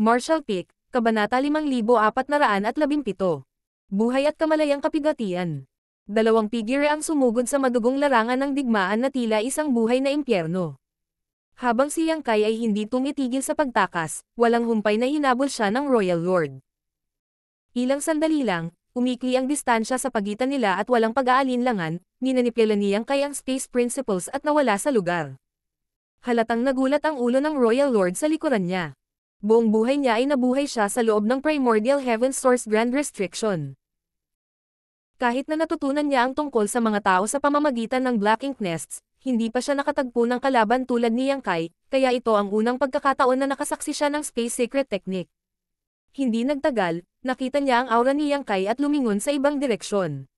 Marshall Peak, Kabanata 5417. Buhay at Kamalayang Kapigatian. Dalawang figure ang sumugod sa madugong larangan ng digmaan na tila isang buhay na impyerno. Habang si Yang Kai ay hindi tumitigil sa pagtakas, walang humpay na hinabol siya ng Royal Lord. Ilang sandali lang, umikli ang distansya sa pagitan nila at walang pag-aalinlangan, ninanipila ni Yang Kai ang space principles at nawala sa lugar. Halatang nagulat ang ulo ng Royal Lord sa likuran niya. Buong buhay niya ay nabuhay siya sa loob ng Primordial Heaven Source Grand Restriction. Kahit na natutunan niya ang tungkol sa mga tao sa pamamagitan ng Black Ink Nests, hindi pa siya nakatagpo ng kalaban tulad ni Yang Kai, kaya ito ang unang pagkakataon na nakasaksi siya ng Space Secret Technique. Hindi nagtagal, nakita niya ang aura ni Yang Kai at lumingon sa ibang direksyon.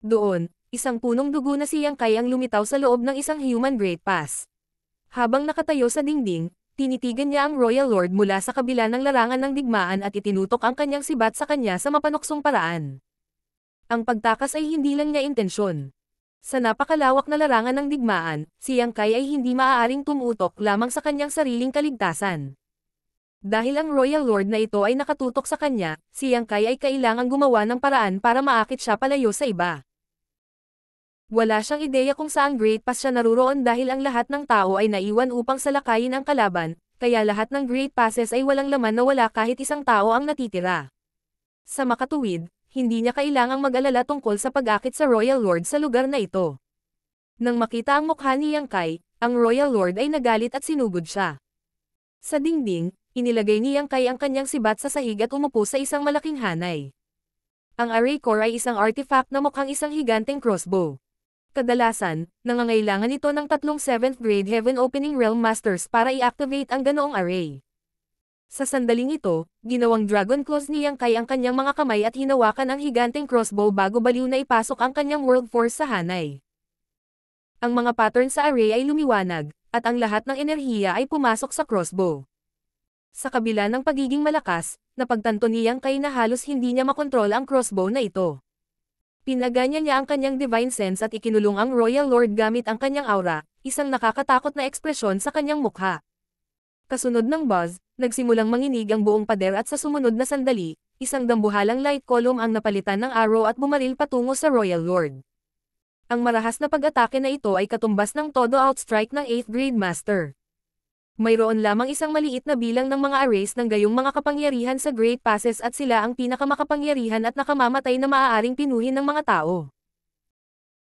Doon, isang punong dugo na si Yang Kai ang lumitaw sa loob ng isang Human Great Pass. Habang nakatayo sa dingding, tinitigan niya ang Royal Lord mula sa kabila ng larangan ng digmaan at itinutok ang kanyang sibat sa kanya sa mapanuksong paraan. Ang pagtakas ay hindi lang niya intensyon. Sa napakalawak na larangan ng digmaan, si Yang Kai ay hindi maaaring tumutok lamang sa kanyang sariling kaligtasan. Dahil ang Royal Lord na ito ay nakatutok sa kanya, si Yang Kai ay kailangang gumawa ng paraan para maakit siya palayo sa iba. Wala siyang ideya kung saang Great Pass siya naruroon dahil ang lahat ng tao ay naiwan upang salakayin ang kalaban, kaya lahat ng Great Passes ay walang laman na wala kahit isang tao ang natitira. Sa makatuwid, hindi niya kailangang mag-alala tungkol sa pag-akit sa Royal Lord sa lugar na ito. Nang makita ang mukha ni Yang Kai, ang Royal Lord ay nagalit at sinugod siya. Sa dingding, inilagay ni Yang Kai ang kanyang sibat sa sahig at umupo sa isang malaking hanay. Ang array core ay isang artifact na mukhang isang higanteng crossbow. Kadalasan, nangangailangan ito ng 3 7th grade Heaven Opening Realm Masters para i-activate ang ganoong array. Sa sandaling ito, ginawang Dragon Claws ni Yang Kai ang kanyang mga kamay at hinawakan ang higanteng crossbow bago baliw na ipasok ang kanyang World Force sa hanay. Ang mga pattern sa array ay lumiwanag, at ang lahat ng enerhiya ay pumasok sa crossbow. Sa kabila ng pagiging malakas, napagtanto ni Yang Kai na halos hindi niya makontrol ang crossbow na ito. Pinaganya niya ang kanyang Divine Sense at ikinulong ang Royal Lord gamit ang kanyang aura, isang nakakatakot na ekspresyon sa kanyang mukha. Kasunod ng buzz, nagsimulang manginig ang buong pader at sa sumunod na sandali, isang dambuhalang light column ang napalitan ng arrow at bumaril patungo sa Royal Lord. Ang marahas na pag-atake na ito ay katumbas ng todo outstrike ng 8th grade master. Mayroon lamang isang maliit na bilang ng mga arrays ng gayong mga kapangyarihan sa Great Passes at sila ang pinakamakapangyarihan at nakamamatay na maaaring pinuhin ng mga tao.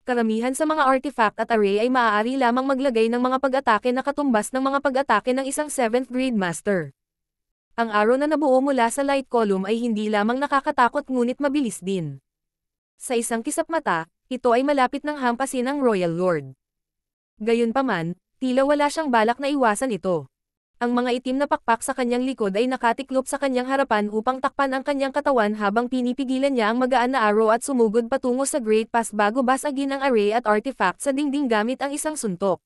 Karamihan sa mga artifact at array ay maaari lamang maglagay ng mga pag-atake na katumbas ng mga pag-atake ng isang 7th grade master. Ang arrow na nabuo mula sa light column ay hindi lamang nakakatakot ngunit mabilis din. Sa isang kisap mata, ito ay malapit ng hampasin ng Royal Lord. Gayunpaman, tila wala siyang balak na iwasan ito. Ang mga itim na pakpak sa kanyang likod ay nakatiklop sa kanyang harapan upang takpan ang kanyang katawan habang pinipigilan niya ang magaan na arrow at sumugod patungo sa Great Pass bago basagin ang array at artifact sa dingding gamit ang isang suntok.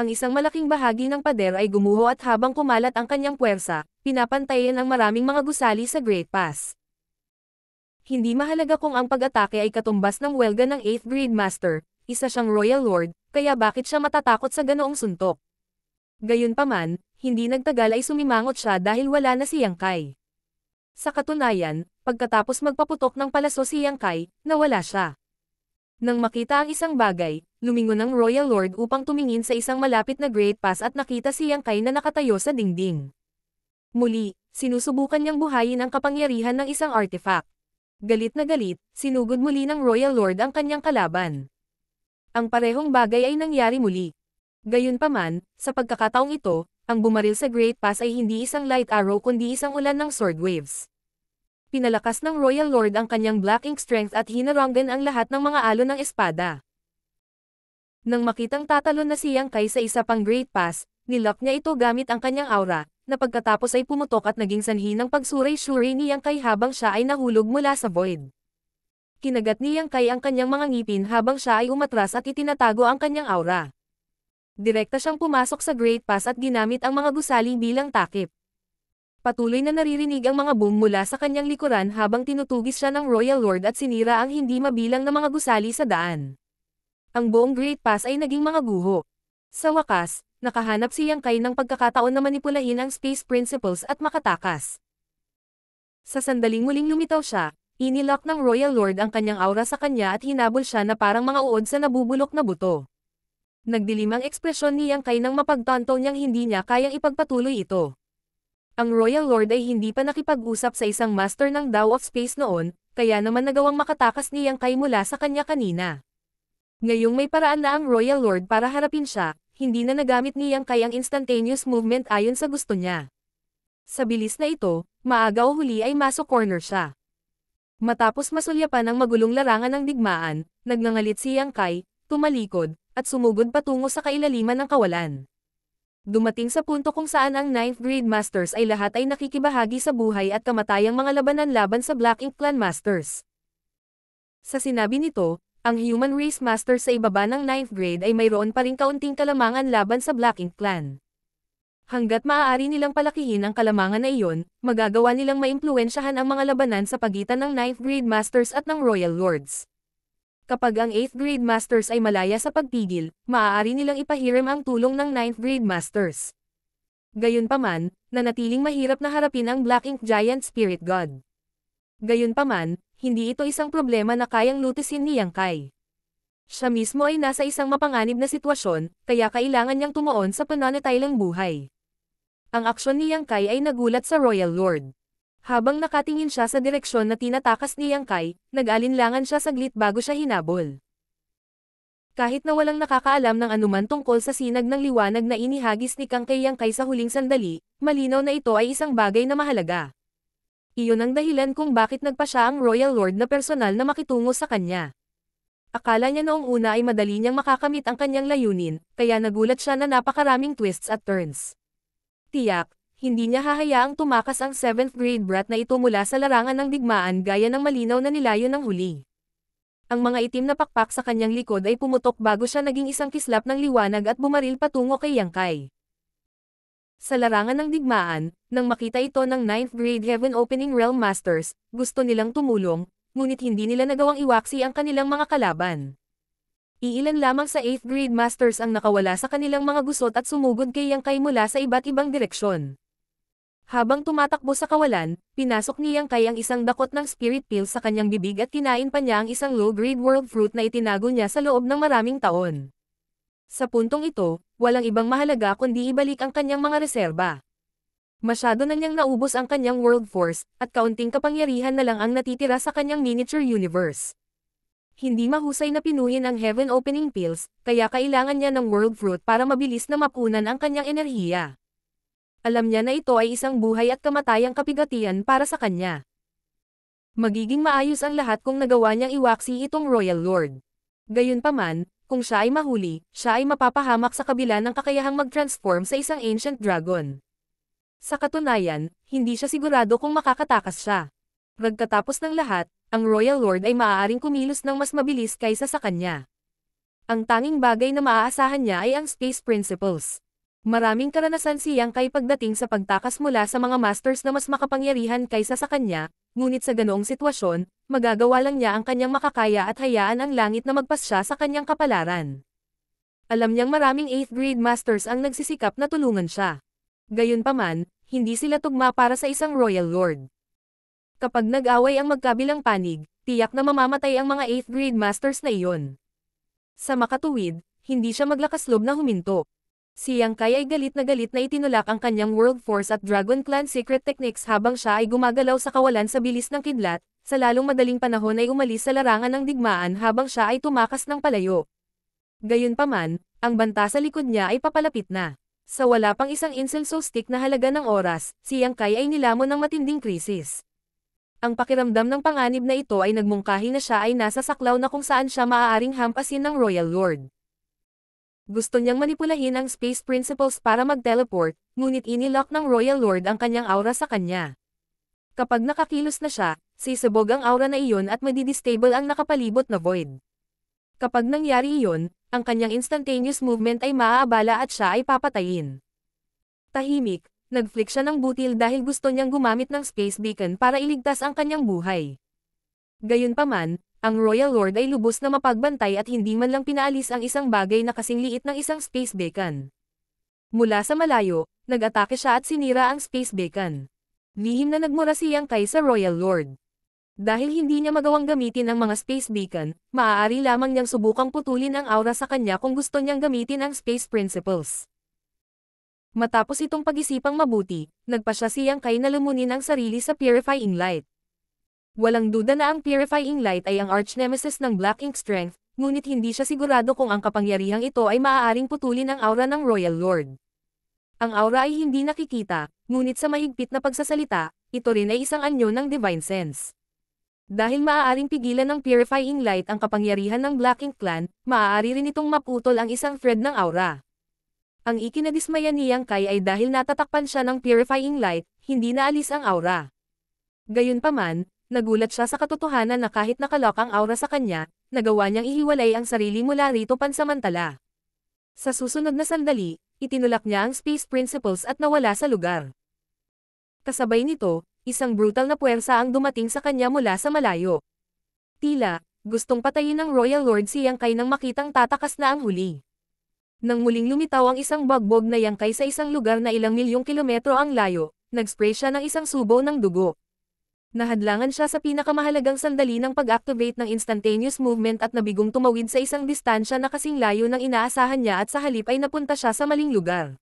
Ang isang malaking bahagi ng pader ay gumuho at habang kumalat ang kanyang puwersa, pinapantayan ang maraming mga gusali sa Great Pass. Hindi mahalaga kung ang pag-atake ay katumbas ng welga ng 8th grade master, isa siyang Royal Lord, kaya bakit siya matatakot sa ganoong suntok? Gayunpaman, hindi nagtagal ay sumimangot siya dahil wala na si Yang Kai. Sa katunayan, pagkatapos magpaputok ng palaso si Yang Kai, nawala siya. Nang makita ang isang bagay, lumingon ang Royal Lord upang tumingin sa isang malapit na Great Pass at nakita si Yang Kai na nakatayo sa dingding. Muli, sinusubukan niyang buhayin ang kapangyarihan ng isang artifact. Galit na galit, sinugod muli ng Royal Lord ang kanyang kalaban. Ang parehong bagay ay nangyari muli. Gayunpaman, sa pagkakataong ito, ang bumaril sa Great Pass ay hindi isang light arrow kundi isang ulan ng sword waves. Pinalakas ng Royal Lord ang kanyang Black Ink Strength at hinaranggan ang lahat ng mga alon ng espada. Nang makitang tatalon na si Yang Kai sa isa pang Great Pass, nilock niya ito gamit ang kanyang aura, na pagkatapos ay pumutok at naging sanhi ng pagsuray-suray ni Yang Kai habang siya ay nahulog mula sa void. Kinagat ni Yang Kai ang kanyang mga ngipin habang siya ay umatras at itinatago ang kanyang aura. Direkta siyang pumasok sa Great Pass at ginamit ang mga gusali bilang takip. Patuloy na naririnig ang mga boom mula sa kanyang likuran habang tinutugis siya ng Royal Lord at sinira ang hindi mabilang na mga gusali sa daan. Ang buong Great Pass ay naging mga guho. Sa wakas, nakahanap si Yang Kai ng pagkakataon na manipulahin ang Space Principles at makatakas. Sa sandaling muling lumitaw siya, inilak ng Royal Lord ang kanyang aura sa kanya at hinabol siya na parang mga uod sa nabubulok na buto. Nagdilim ang ekspresyon ni Yang Kai nang mapagtanto niyang hindi niya kayang ipagpatuloy ito. Ang Royal Lord ay hindi pa nakipag-usap sa isang master ng Tao of Space noon, kaya naman nagawang makatakas ni Yang Kai mula sa kanya kanina. Ngayong may paraan na ang Royal Lord para harapin siya, hindi na nagamit ni Yang Kai ang instantaneous movement ayon sa gusto niya. Sa bilis na ito, maaga o huli ay maso-corner siya. Matapos masulyapan ang magulong larangan ng digmaan, nagngangalit si Yang Kai, tumalikod, at sumugod patungo sa kailaliman ng kawalan. Dumating sa punto kung saan ang 9th Grade Masters ay lahat ay nakikibahagi sa buhay at kamatayang mga labanan laban sa Black Ink Clan Masters. Sa sinabi nito, ang Human Race Masters sa ibaba ng 9th grade ay mayroon pa ring kaunting kalamangan laban sa Black Ink Clan. Hanggat maaari nilang palakihin ang kalamangan na iyon, magagawa nilang maimpluwensyahan ang mga labanan sa pagitan ng 9th Grade Masters at ng Royal Lords. Kapag ang 8th Grade Masters ay malaya sa pagpigil, maaari nilang ipahiram ang tulong ng 9th Grade Masters. Gayunpaman, nanatiling mahirap na harapin ang Black Ink Giant Spirit God. Gayunpaman, hindi ito isang problema na kayang lutisin ni Yang Kai. Siya mismo ay nasa isang mapanganib na sitwasyon, kaya kailangan niyang tumuon sa pananatiling buhay. Ang aksyon ni Yang Kai ay nagulat sa Royal Lord. Habang nakatingin siya sa direksyon na tinatakas ni Yang Kai, nag-alinlangan siya saglit bago siya hinabol. Kahit na walang nakakaalam ng anuman tungkol sa sinag ng liwanag na inihagis ni Kang kay Yang Kai sa huling sandali, malinaw na ito ay isang bagay na mahalaga. Iyon ang dahilan kung bakit nagpa siya ang Royal Lord na personal na makitungo sa kanya. Akala niya noong una ay madali niyang makakamit ang kanyang layunin, kaya nagulat siya na napakaraming twists at turns. Tiyak, hindi niya hahayaang tumakas ang 7th grade brat na ito mula sa larangan ng digmaan gaya ng malinaw na nilayo ng huli. Ang mga itim na pakpak sa kanyang likod ay pumutok bago siya naging isang kislap ng liwanag at bumaril patungo kay Yang Kai. Sa larangan ng digmaan, nang makita ito ng 9th grade Heaven Opening Realm Masters, gusto nilang tumulong, ngunit hindi nila nagawang iwaksi ang kanilang mga kalaban. Iilan lamang sa 8th grade Masters ang nakawala sa kanilang mga gusot at sumugod kay Yang Kai mula sa iba't ibang direksyon. Habang tumatakbo sa kawalan, pinasok ni Yang Kai ang isang dakot ng spirit pill sa kanyang bibig at kinain pa niya ang isang low-grade world fruit na itinago niya sa loob ng maraming taon. Sa puntong ito, walang ibang mahalaga kundi ibalik ang kanyang mga reserba. Masyado na niyang naubos ang kanyang world force, at kaunting kapangyarihan na lang ang natitira sa kanyang miniature universe. Hindi mahusay na pinuhin ang Heaven Opening Pills, kaya kailangan niya ng world fruit para mabilis na mapunan ang kanyang enerhiya. Alam niya na ito ay isang buhay at kamatayang kapigatian para sa kanya. Magiging maayos ang lahat kung nagawa niyang iwaksi itong Royal Lord. Gayunpaman, kung siya ay mahuli, siya ay mapapahamak sa kabila ng kakayahang mag-transform sa isang ancient dragon. Sa katunayan, hindi siya sigurado kung makakatakas siya. Pagkatapos ng lahat, ang Royal Lord ay maaaring kumilos ng mas mabilis kaysa sa kanya. Ang tanging bagay na maaasahan niya ay ang Space Principles. Maraming karanasan si Yang Kai pagdating sa pagtakas mula sa mga masters na mas makapangyarihan kaysa sa kanya, ngunit sa ganoong sitwasyon, magagawa lang niya ang kanyang makakaya at hayaan ang langit na magpasya sa kanyang kapalaran. Alam niyang maraming 8th grade masters ang nagsisikap na tulungan siya. Gayunpaman, hindi sila tugma para sa isang Royal Lord. Kapag nag-away ang magkabilang panig, tiyak na mamamatay ang mga 8th grade masters na iyon. Sa makatuwid, hindi siya maglakas-loob na huminto. Si Yang Kai ay galit na itinulak ang kanyang World Force at Dragon Clan Secret Techniques habang siya ay gumagalaw sa kawalan sa bilis ng kidlat, sa lalong madaling panahon ay umalis sa larangan ng digmaan habang siya ay tumakas ng palayo. Gayunpaman, ang banta sa likod niya ay papalapit na. Sa wala pang isang incenso stick na halaga ng oras, si Yang Kai ay nilamon ng matinding krisis. Ang pakiramdam ng panganib na ito ay nagmungkahi na siya ay nasa saklaw na kung saan siya maaaring hampasin ng Royal Lord. Gusto niyang manipulahin ang Space Principles para mag-teleport, ngunit inilock ng Royal Lord ang kanyang aura sa kanya. Kapag nakakilos na siya, sisabog ang aura na iyon at madidistable ang nakapalibot na void. Kapag nangyari iyon, ang kanyang instantaneous movement ay maaabala at siya ay papatayin. Tahimik, nag-flick siya ng butil dahil gusto niyang gumamit ng space beacon para iligtas ang kanyang buhay. Gayunpaman, ang Royal Lord ay lubos na mapagbantay at hindi man lang pinaalis ang isang bagay na kasing liit ng isang space beacon. Mula sa malayo, nag-atake siya at sinira ang space beacon. Lihim na nagmura si Yang Kai sa Royal Lord. Dahil hindi niya magawang gamitin ang mga space beacon, maaari lamang niyang subukang putulin ang aura sa kanya kung gusto niyang gamitin ang space principles. Matapos itong pag-isipang mabuti, nagpasya si Yang Kai na lumunin ang sarili sa Purifying Light. Walang duda na ang Purifying Light ay ang arch-nemesis ng Black Ink Strength, ngunit hindi siya sigurado kung ang kapangyarihang ito ay maaaring putulin ang aura ng Royal Lord. Ang aura ay hindi nakikita, ngunit sa mahigpit na pagsasalita, ito rin ay isang anyo ng Divine Sense. Dahil maaaring pigilan ng Purifying Light ang kapangyarihan ng Black Ink Clan, maaari rin itong maputol ang isang thread ng aura. Ang ikinadismaya ni Yang Kai ay dahil natatakpan siya ng Purifying Light, hindi naalis ang aura. Gayunpaman, nagulat siya sa katotohanan na kahit nakalock ang aura sa kanya, nagawa niyang ihiwalay ang sarili mula rito pansamantala. Sa susunod na sandali, itinulak niya ang Space Principles at nawala sa lugar. Kasabay nito, isang brutal na puwersa ang dumating sa kanya mula sa malayo. Tila, gustong patayin ng Royal Lord si Yang Kai nang makitang tatakas na ang huli. Nang muling lumitaw ang isang bagbog na Yang Kai sa isang lugar na ilang milyong kilometro ang layo, nag-spray siya ng isang subo ng dugo. Nahadlangan siya sa pinakamahalagang sandali ng pag-activate ng instantaneous movement at nabigong tumawid sa isang distansya na kasing layo ng inaasahan niya at sa halip ay napunta siya sa maling lugar.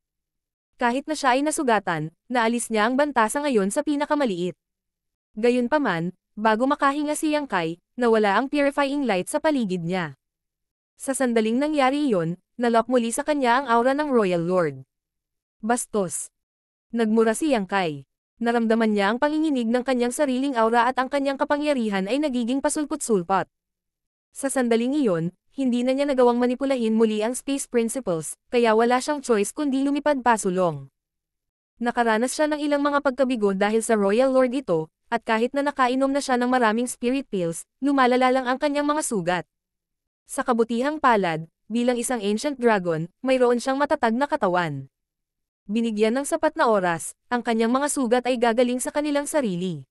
Kahit na siya ay nasugatan, naalis niya ang banta sa ngayon sa pinakamaliit. Gayunpaman, bago makahinga si Yang Kai, nawala ang Purifying Light sa paligid niya. Sa sandaling nangyari iyon, nalock muli sa kanya ang aura ng Royal Lord. Bastos. Nagmura si Yang Kai. Naramdaman niya ang panginginig ng kanyang sariling aura at ang kanyang kapangyarihan ay nagiging pasulpot-sulpot. Sa sandaling iyon, hindi na niya nagawang manipulahin muli ang Space Principles, kaya wala siyang choice kundi lumipad pasulong. Nakaranas siya ng ilang mga pagkabigo dahil sa Royal Lord ito, at kahit na nakainom na siya ng maraming spirit pills, lumalala lang ang kanyang mga sugat. Sa kabutihang palad, bilang isang ancient dragon, mayroon siyang matatag na katawan. Binigyan ng sapat na oras, ang kanyang mga sugat ay gagaling sa kanilang sarili.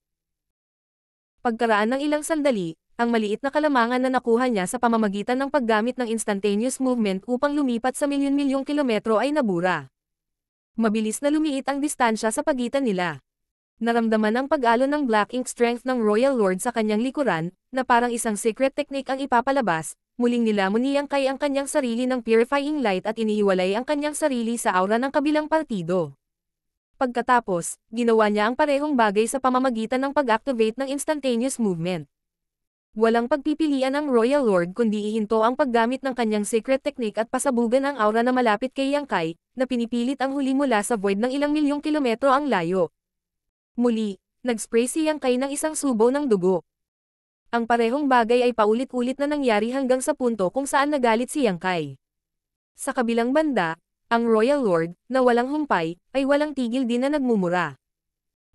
Pagkaraan ng ilang sandali, ang maliit na kalamangan na nakuha niya sa pamamagitan ng paggamit ng instantaneous movement upang lumipat sa milyon-milyong kilometro ay nabura. Mabilis na lumiit ang distansya sa pagitan nila. Naramdaman ang pag-alon ng Black Ink Strength ng Royal Lord sa kanyang likuran, na parang isang secret technique ang ipapalabas. Muling nilamon ni Yang Kai ang kanyang sarili ng Purifying Light at inihiwalay ang kanyang sarili sa aura ng kabilang partido. Pagkatapos, ginawa niya ang parehong bagay sa pamamagitan ng pag-activate ng instantaneous movement. Walang pagpipilian ng Royal Lord kundi ihinto ang paggamit ng kanyang secret technique at pasabugan ang aura na malapit kay Yang Kai, na pinipilit ang huli mula sa void ng ilang milyong kilometro ang layo. Muli, nag-spray si Yang Kai ng isang subo ng dugo. Ang parehong bagay ay paulit-ulit na nangyari hanggang sa punto kung saan nagalit si Yang Kai. Sa kabilang banda, ang Royal Lord, na walang humpay, ay walang tigil din na nagmumura.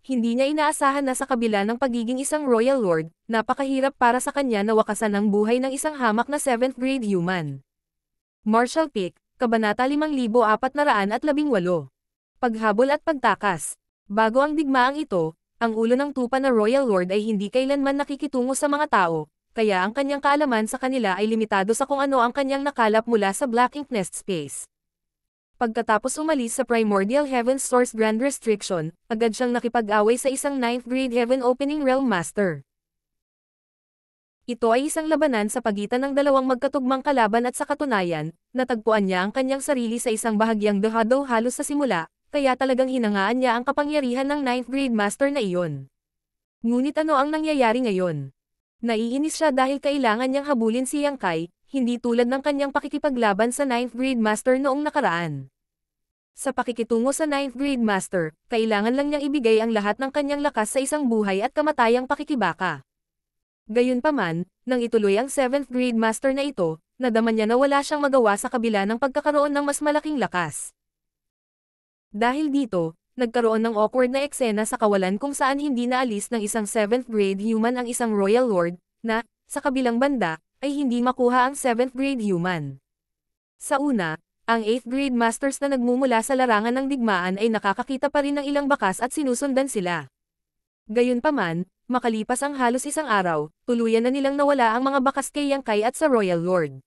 Hindi niya inaasahan na sa kabila ng pagiging isang Royal Lord, napakahirap para sa kanya na wakasan ang buhay ng isang hamak na 7th grade human. Martial Peak, Kabanata 5418. Paghabol at pagtakas. Bago ang digmaang ito, ang ulo ng tupa na Royal Lord ay hindi kailanman nakikitungo sa mga tao, kaya ang kanyang kaalaman sa kanila ay limitado sa kung ano ang kanyang nakalap mula sa Black Ink Nest Space. Pagkatapos umalis sa Primordial Heaven's Source Grand Restriction, agad siyang nakipag-away sa isang 9th grade Heaven Opening Realm Master. Ito ay isang labanan sa pagitan ng dalawang magkatugmang kalaban at sa katunayan, natagpuan niya ang kanyang sarili sa isang bahagyang dehado halos sa simula, kaya talagang hinangaan niya ang kapangyarihan ng 9th grade master na iyon. Ngunit ano ang nangyayari ngayon? Naiinis siya dahil kailangan niyang habulin si Yang Kai, hindi tulad ng kanyang pakikipaglaban sa 9th grade master noong nakaraan. Sa pakikitungo sa 9th grade master, kailangan lang niyang ibigay ang lahat ng kanyang lakas sa isang buhay at kamatayang pakikibaka. Gayunpaman, nang ituloy ang 7th grade master na ito, nadama niya na wala siyang magawa sa kabila ng pagkakaroon ng mas malaking lakas. Dahil dito, nagkaroon ng awkward na eksena sa kawalan kung saan hindi naalis ng isang 7th grade human ang isang Royal Lord, na, sa kabilang banda, ay hindi makuha ang 7th grade human. Sa una, ang 8th grade masters na nagmumula sa larangan ng digmaan ay nakakakita pa rin ng ilang bakas at sinusundan sila. Gayunpaman, makalipas ang halos isang araw, tuluyan na nilang nawala ang mga bakas kay Yang Kai at sa Royal Lord.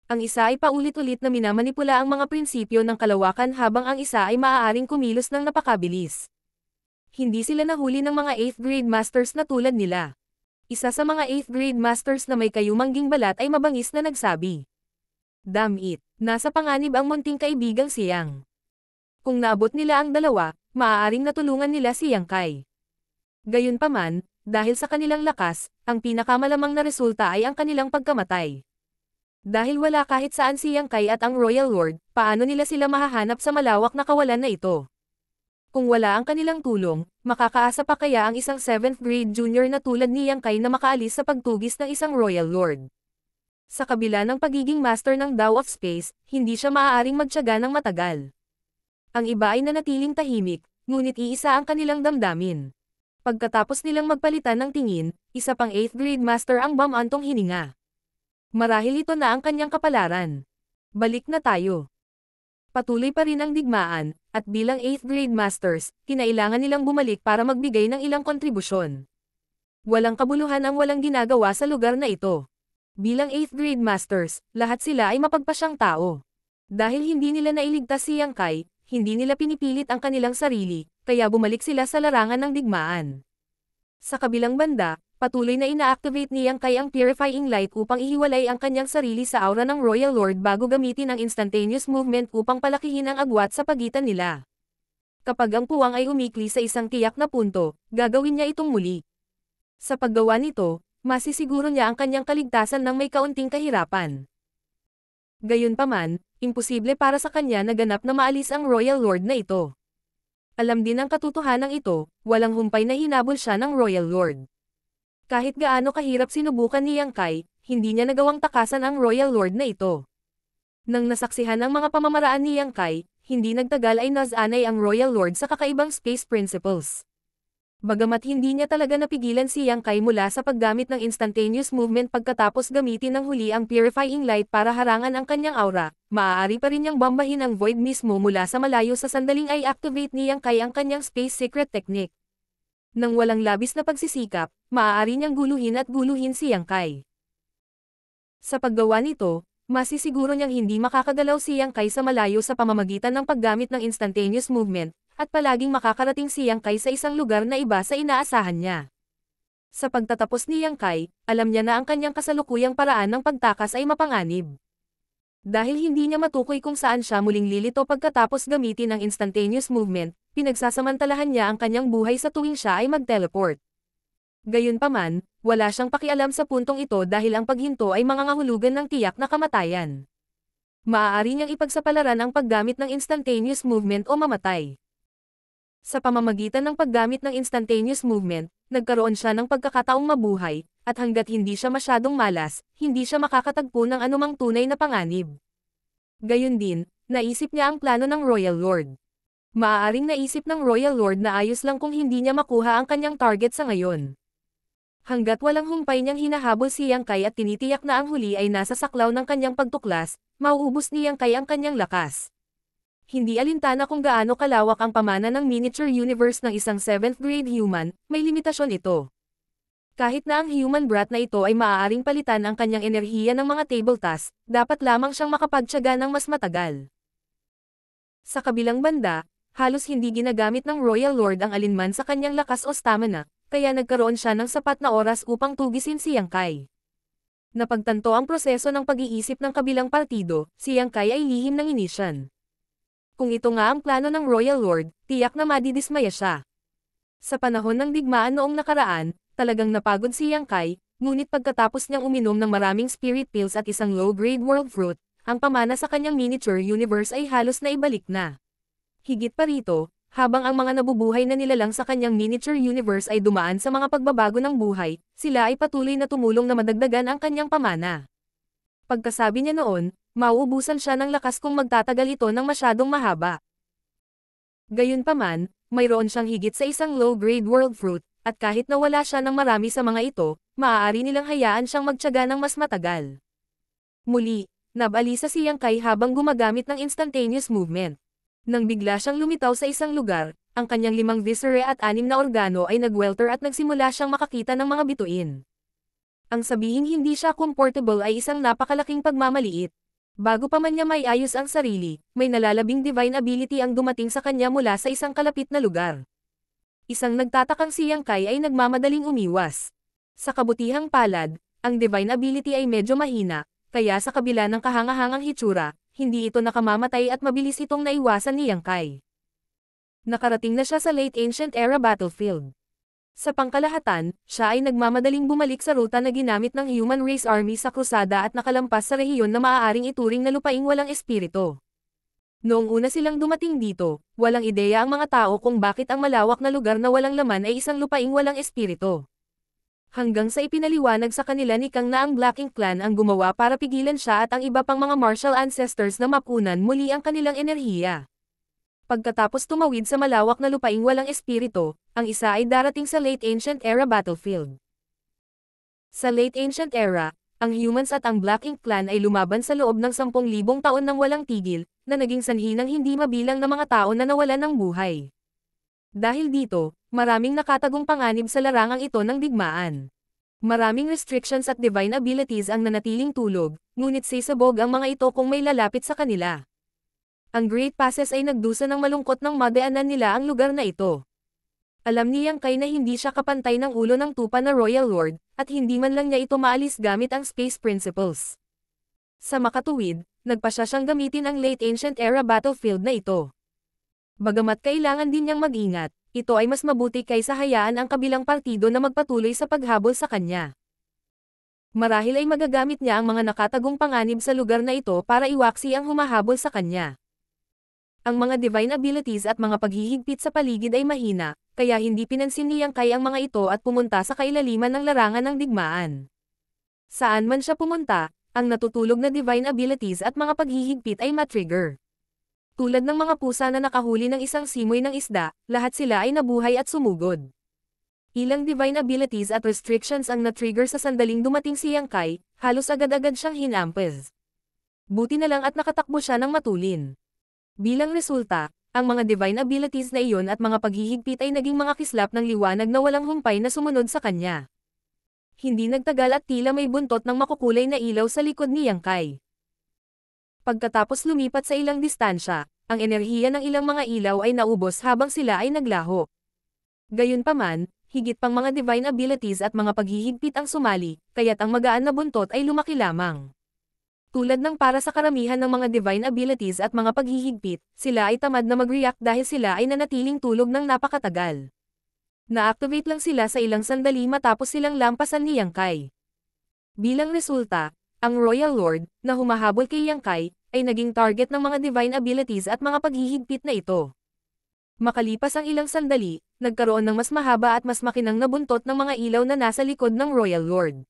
Ang isa ay paulit-ulit na minamanipula ang mga prinsipyo ng kalawakan habang ang isa ay maaaring kumilos ng napakabilis. Hindi sila nahuli ng mga 8th grade masters na tulad nila. Isa sa mga 8th grade masters na may kayumangging balat ay mabangis na nagsabi. Damn it, nasa panganib ang munting kaibigang si Yang. Kung naabot nila ang dalawa, maaaring natulungan nila si Yang Kai. Gayunpaman, dahil sa kanilang lakas, ang pinakamalamang na resulta ay ang kanilang pagkamatay. Dahil wala kahit saan si Yang Kai at ang Royal Lord, paano nila sila mahahanap sa malawak na kawalan na ito? Kung wala ang kanilang tulong, makakaasa pa kaya ang isang 7th grade junior na tulad ni Yang Kai na makaalis sa pagtugis ng isang Royal Lord? Sa kabila ng pagiging master ng Tao of Space, hindi siya maaaring magtiyaga ng matagal. Ang iba ay nanatiling tahimik, ngunit iisa ang kanilang damdamin. Pagkatapos nilang magpalitan ng tingin, isa pang 8th grade master ang bumantong hininga. Marahil ito na ang kanyang kapalaran. Balik na tayo. Patuloy pa rin ang digmaan, at bilang 8th grade masters, kinailangan nilang bumalik para magbigay ng ilang kontribusyon. Walang kabuluhan ang walang ginagawa sa lugar na ito. Bilang 8th grade masters, lahat sila ay mapagpasyang tao. Dahil hindi nila nailigtas si Yang Kai, hindi nila pinipilit ang kanilang sarili, kaya bumalik sila sa larangan ng digmaan. Sa kabilang banda, patuloy na ina-activate ni Yang Kai ang Purifying Light upang ihiwalay ang kanyang sarili sa aura ng Royal Lord bago gamitin ang Instantaneous Movement upang palakihin ang agwat sa pagitan nila. Kapag ang puwang ay umikli sa isang tiyak na punto, gagawin niya itong muli. Sa paggawa nito, masisiguro niya ang kanyang kaligtasan ng may kaunting kahirapan. Gayunpaman, imposible para sa kanya na ganap na maalis ang Royal Lord na ito. Alam din ang katotohanan ito, walang humpay na hinabol siya ng Royal Lord. Kahit gaano kahirap sinubukan ni Yang Kai, hindi niya nagawang takasan ang Royal Lord na ito. Nang nasaksihan ang mga pamamaraan ni Yang Kai, hindi nagtagal ay nasanay ang Royal Lord sa kakaibang space principles. Bagamat hindi niya talaga napigilan si Yang Kai mula sa paggamit ng Instantaneous Movement pagkatapos gamitin ng huli ang Purifying Light para harangan ang kanyang aura, maaari pa rin niyang bambahin ang Void mismo mula sa malayo sa sandaling ay activate ni Yang Kai ang kanyang Space Secret Technique. Nang walang labis na pagsisikap, maaari niyang guluhin si Yang Kai. Sa paggawa nito, masisiguro niyang hindi makakagalaw si Yang Kai sa malayo sa pamamagitan ng paggamit ng Instantaneous Movement, at palaging makakarating si Yang Kai sa isang lugar na iba sa inaasahan niya. Sa pagtatapos ni Yang Kai, alam niya na ang kanyang kasalukuyang paraan ng pagtakas ay mapanganib. Dahil hindi niya matukoy kung saan siya muling lilito pagkatapos gamitin ang Instantaneous Movement, pinagsasamantalahan niya ang kanyang buhay sa tuwing siya ay mag-teleport. Gayunpaman, wala siyang pakialam sa puntong ito dahil ang paghinto ay mangangahulugan ng tiyak na kamatayan. Maaari niyang ipagsapalaran ang paggamit ng Instantaneous Movement o mamatay. Sa pamamagitan ng paggamit ng Instantaneous Movement, nagkaroon siya ng pagkakataong mabuhay, at hanggat hindi siya masyadong malas, hindi siya makakatagpo ng anumang tunay na panganib. Gayun din, naisip niya ang plano ng Royal Lord. Maaaring naisip ng Royal Lord na ayos lang kung hindi niya makuha ang kanyang target sa ngayon. Hanggat walang humpay niyang hinahabol si Yang Kai at tinitiyak na ang huli ay nasa saklaw ng kanyang pagtuklas, mauubos ni Yang Kai ang kanyang lakas. Hindi alintana kung gaano kalawak ang pamana ng miniature universe ng isang 7th grade human, may limitasyon ito. Kahit na ang human brat na ito ay maaaring palitan ang kanyang enerhiya ng mga table tasks, dapat lamang siyang makapagtiyaga ng mas matagal. Sa kabilang banda, halos hindi ginagamit ng Royal Lord ang alinman sa kanyang lakas o stamina, kaya nagkaroon siya ng sapat na oras upang tugisin si Yang Kai. Napagtanto ang proseso ng pag-iisip ng kabilang partido, si Yang Kai ay lihim ng inisyan. Kung ito nga ang plano ng Royal Lord, tiyak na madidismaya siya. Sa panahon ng digmaan noong nakaraan, talagang napagod si Yang Kai, ngunit pagkatapos niyang uminom ng maraming spirit pills at isang low-grade world fruit, ang pamana sa kanyang miniature universe ay halos na ibalik na. Higit pa rito, habang ang mga nabubuhay na nilalang sa kanyang miniature universe ay dumaan sa mga pagbabago ng buhay, sila ay patuloy na tumulong na madagdagan ang kanyang pamana. Pagkasabi niya noon, mauubusan siya ng lakas kung magtatagal ito ng masyadong mahaba. Gayunpaman, mayroon siyang higit sa isang low-grade world fruit, at kahit nawala siya ng marami sa mga ito, maaari nilang hayaan siyang magtiyaga ng mas matagal. Muli, nabalisa si Yang Kai habang gumagamit ng Instantaneous Movement. Nang bigla siyang lumitaw sa isang lugar, ang kanyang 5 viscerae at 6 na organo ay nagwelter at nagsimula siyang makakita ng mga bituin. Ang sabihing hindi siya comfortable ay isang napakalaking pagmamaliit. Bago pa man niya maiayos ang sarili, may nalalabing divine ability ang dumating sa kanya mula sa isang kalapit na lugar. Isang nagtatakang si Yang Kai ay nagmamadaling umiwas. Sa kabutihang palad, ang divine ability ay medyo mahina, kaya sa kabila ng kahangahangang hitsura, hindi ito nakamamatay at mabilis itong naiwasan ni Yang Kai. Nakarating na siya sa late ancient era battlefield. Sa pangkalahatan, siya ay nagmamadaling bumalik sa ruta na ginamit ng Human Race Army sa krusada at nakalampas sa rehiyon na maaaring ituring na lupaing walang espiritu. Noong una silang dumating dito, walang ideya ang mga tao kung bakit ang malawak na lugar na walang laman ay isang lupaing walang espiritu. Hanggang sa ipinaliwanag sa kanila ni Kang na ang Black Ink Clan ang gumawa para pigilan siya at ang iba pang mga martial ancestors na mapunan muli ang kanilang enerhiya. Pagkatapos tumawid sa malawak na lupaing walang espiritu, ang isa ay darating sa late ancient era battlefield. Sa late ancient era, ang humans at ang Black Ink Clan ay lumaban sa loob ng 10,000 taon ng walang tigil, na naging sanhi ng hindi mabilang na mga tao na nawalan ng buhay. Dahil dito, maraming nakatagong panganib sa larangang ito ng digmaan. Maraming restrictions at divine abilities ang nanatiling tulog, ngunit sisabog ang mga ito kung may lalapit sa kanila. Ang Great Passes ay nagdusa ng malungkot ng madaanan nila ang lugar na ito. Alam ni Yang Kai na hindi siya kapantay ng ulo ng tupa na Royal Lord, at hindi man lang niya ito maalis gamit ang Space Principles. Sa makatuwid, nagpasya siyang gamitin ang late ancient era battlefield na ito. Bagamat kailangan din niyang mag-ingat, ito ay mas mabuti kaysa hayaan ang kabilang partido na magpatuloy sa paghabol sa kanya. Marahil ay magagamit niya ang mga nakatagong panganib sa lugar na ito para iwaksi ang humahabol sa kanya. Ang mga divine abilities at mga paghihigpit sa paligid ay mahina, kaya hindi pinansin ni Yang Kai ang mga ito at pumunta sa kailaliman ng larangan ng digmaan. Saan man siya pumunta, ang natutulog na divine abilities at mga paghihigpit ay matrigger. Tulad ng mga pusa na nakahuli ng isang simoy ng isda, lahat sila ay nabuhay at sumugod. Ilang divine abilities at restrictions ang na-trigger sa sandaling dumating si Yang Kai, halos agad-agad siyang hinampes. Buti na lang at nakatakbo siya ng matulin. Bilang resulta, ang mga divine abilities na iyon at mga paghihigpit ay naging mga kislap ng liwanag na walang humpay na sumunod sa kanya. Hindi nagtagal at tila may buntot ng makukulay na ilaw sa likod ni Yang Kai. Pagkatapos lumipat sa ilang distansya, ang enerhiya ng ilang mga ilaw ay naubos habang sila ay naglaho. Gayunpaman, higit pang mga divine abilities at mga paghihigpit ang sumali, kaya't ang magaan na buntot ay lumaki lamang. Tulad ng para sa karamihan ng mga divine abilities at mga paghihigpit, sila ay tamad na mag-react dahil sila ay nanatiling tulog ng napakatagal. Na-activate lang sila sa ilang sandali matapos silang lampasan ni Yang Kai. Bilang resulta, ang Royal Lord, na humahabol kay Yang Kai, ay naging target ng mga divine abilities at mga paghihigpit na ito. Makalipas ang ilang sandali, nagkaroon ng mas mahaba at mas makinang na buntot ng mga ilaw na nasa likod ng Royal Lord.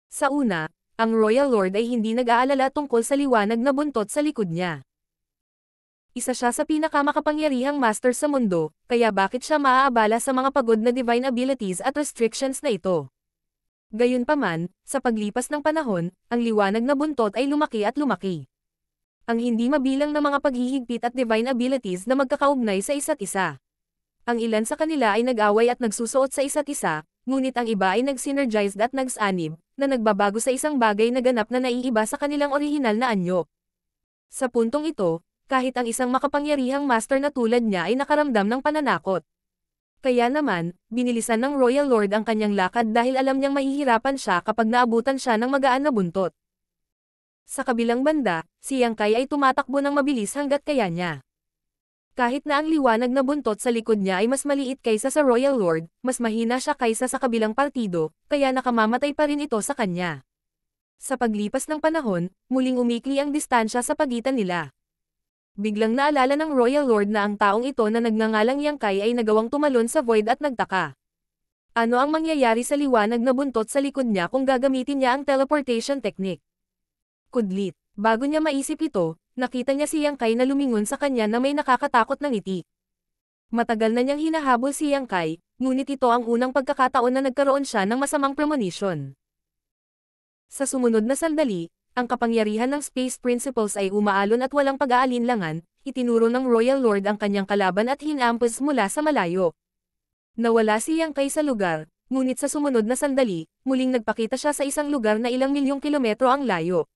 Sa una, ang Royal Lord ay hindi nag-aalala tungkol sa liwanag na buntot sa likod niya. Isa siya sa pinakamakapangyarihang master sa mundo, kaya bakit siya maaabala sa mga pagod na divine abilities at restrictions na ito? Gayunpaman, sa paglipas ng panahon, ang liwanag na buntot ay lumaki at lumaki. Ang hindi mabilang na mga paghihigpit at divine abilities na magkakaugnay sa isa't isa. Ang ilan sa kanila ay nag-away at nagsusuot sa isa't isa, ngunit ang iba ay nag-synergized at nagsanib, na nagbabago sa isang bagay na ganap na naiiba sa kanilang orihinal na anyo. Sa puntong ito, kahit ang isang makapangyarihang master na tulad niya ay nakaramdam ng pananakot. Kaya naman, binilisan ng Royal Lord ang kanyang lakad dahil alam niyang mahihirapan siya kapag naabutan siya ng magaan na buntot. Sa kabilang banda, si Yang Kai ay tumatakbo ng mabilis hanggat kaya niya. Kahit na ang liwanag na buntot sa likod niya ay mas maliit kaysa sa Royal Lord, mas mahina siya kaysa sa kabilang partido, kaya nakamamatay pa rin ito sa kanya. Sa paglipas ng panahon, muling umikli ang distansya sa pagitan nila. Biglang naalala ng Royal Lord na ang taong ito na nagngangalang Yang Kai ay nagawang tumalon sa void at nagtaka. Ano ang mangyayari sa liwanag na buntot sa likod niya kung gagamitin niya ang teleportation technique? Kudlit. Bago niya maisip ito, nakita niya si Yang Kai na lumingon sa kanya na may nakakatakot na ngiti. Matagal na niyang hinahabol si Yang Kai, ngunit ito ang unang pagkakataon na nagkaroon siya ng masamang premonition. Sa sumunod na sandali, ang kapangyarihan ng Space Principles ay umaalon at walang pag-aalinlangan, itinuro ng Royal Lord ang kanyang kalaban at hinampos mula sa malayo. Nawala si Yang Kai sa lugar, ngunit sa sumunod na sandali, muling nagpakita siya sa isang lugar na ilang milyong kilometro ang layo.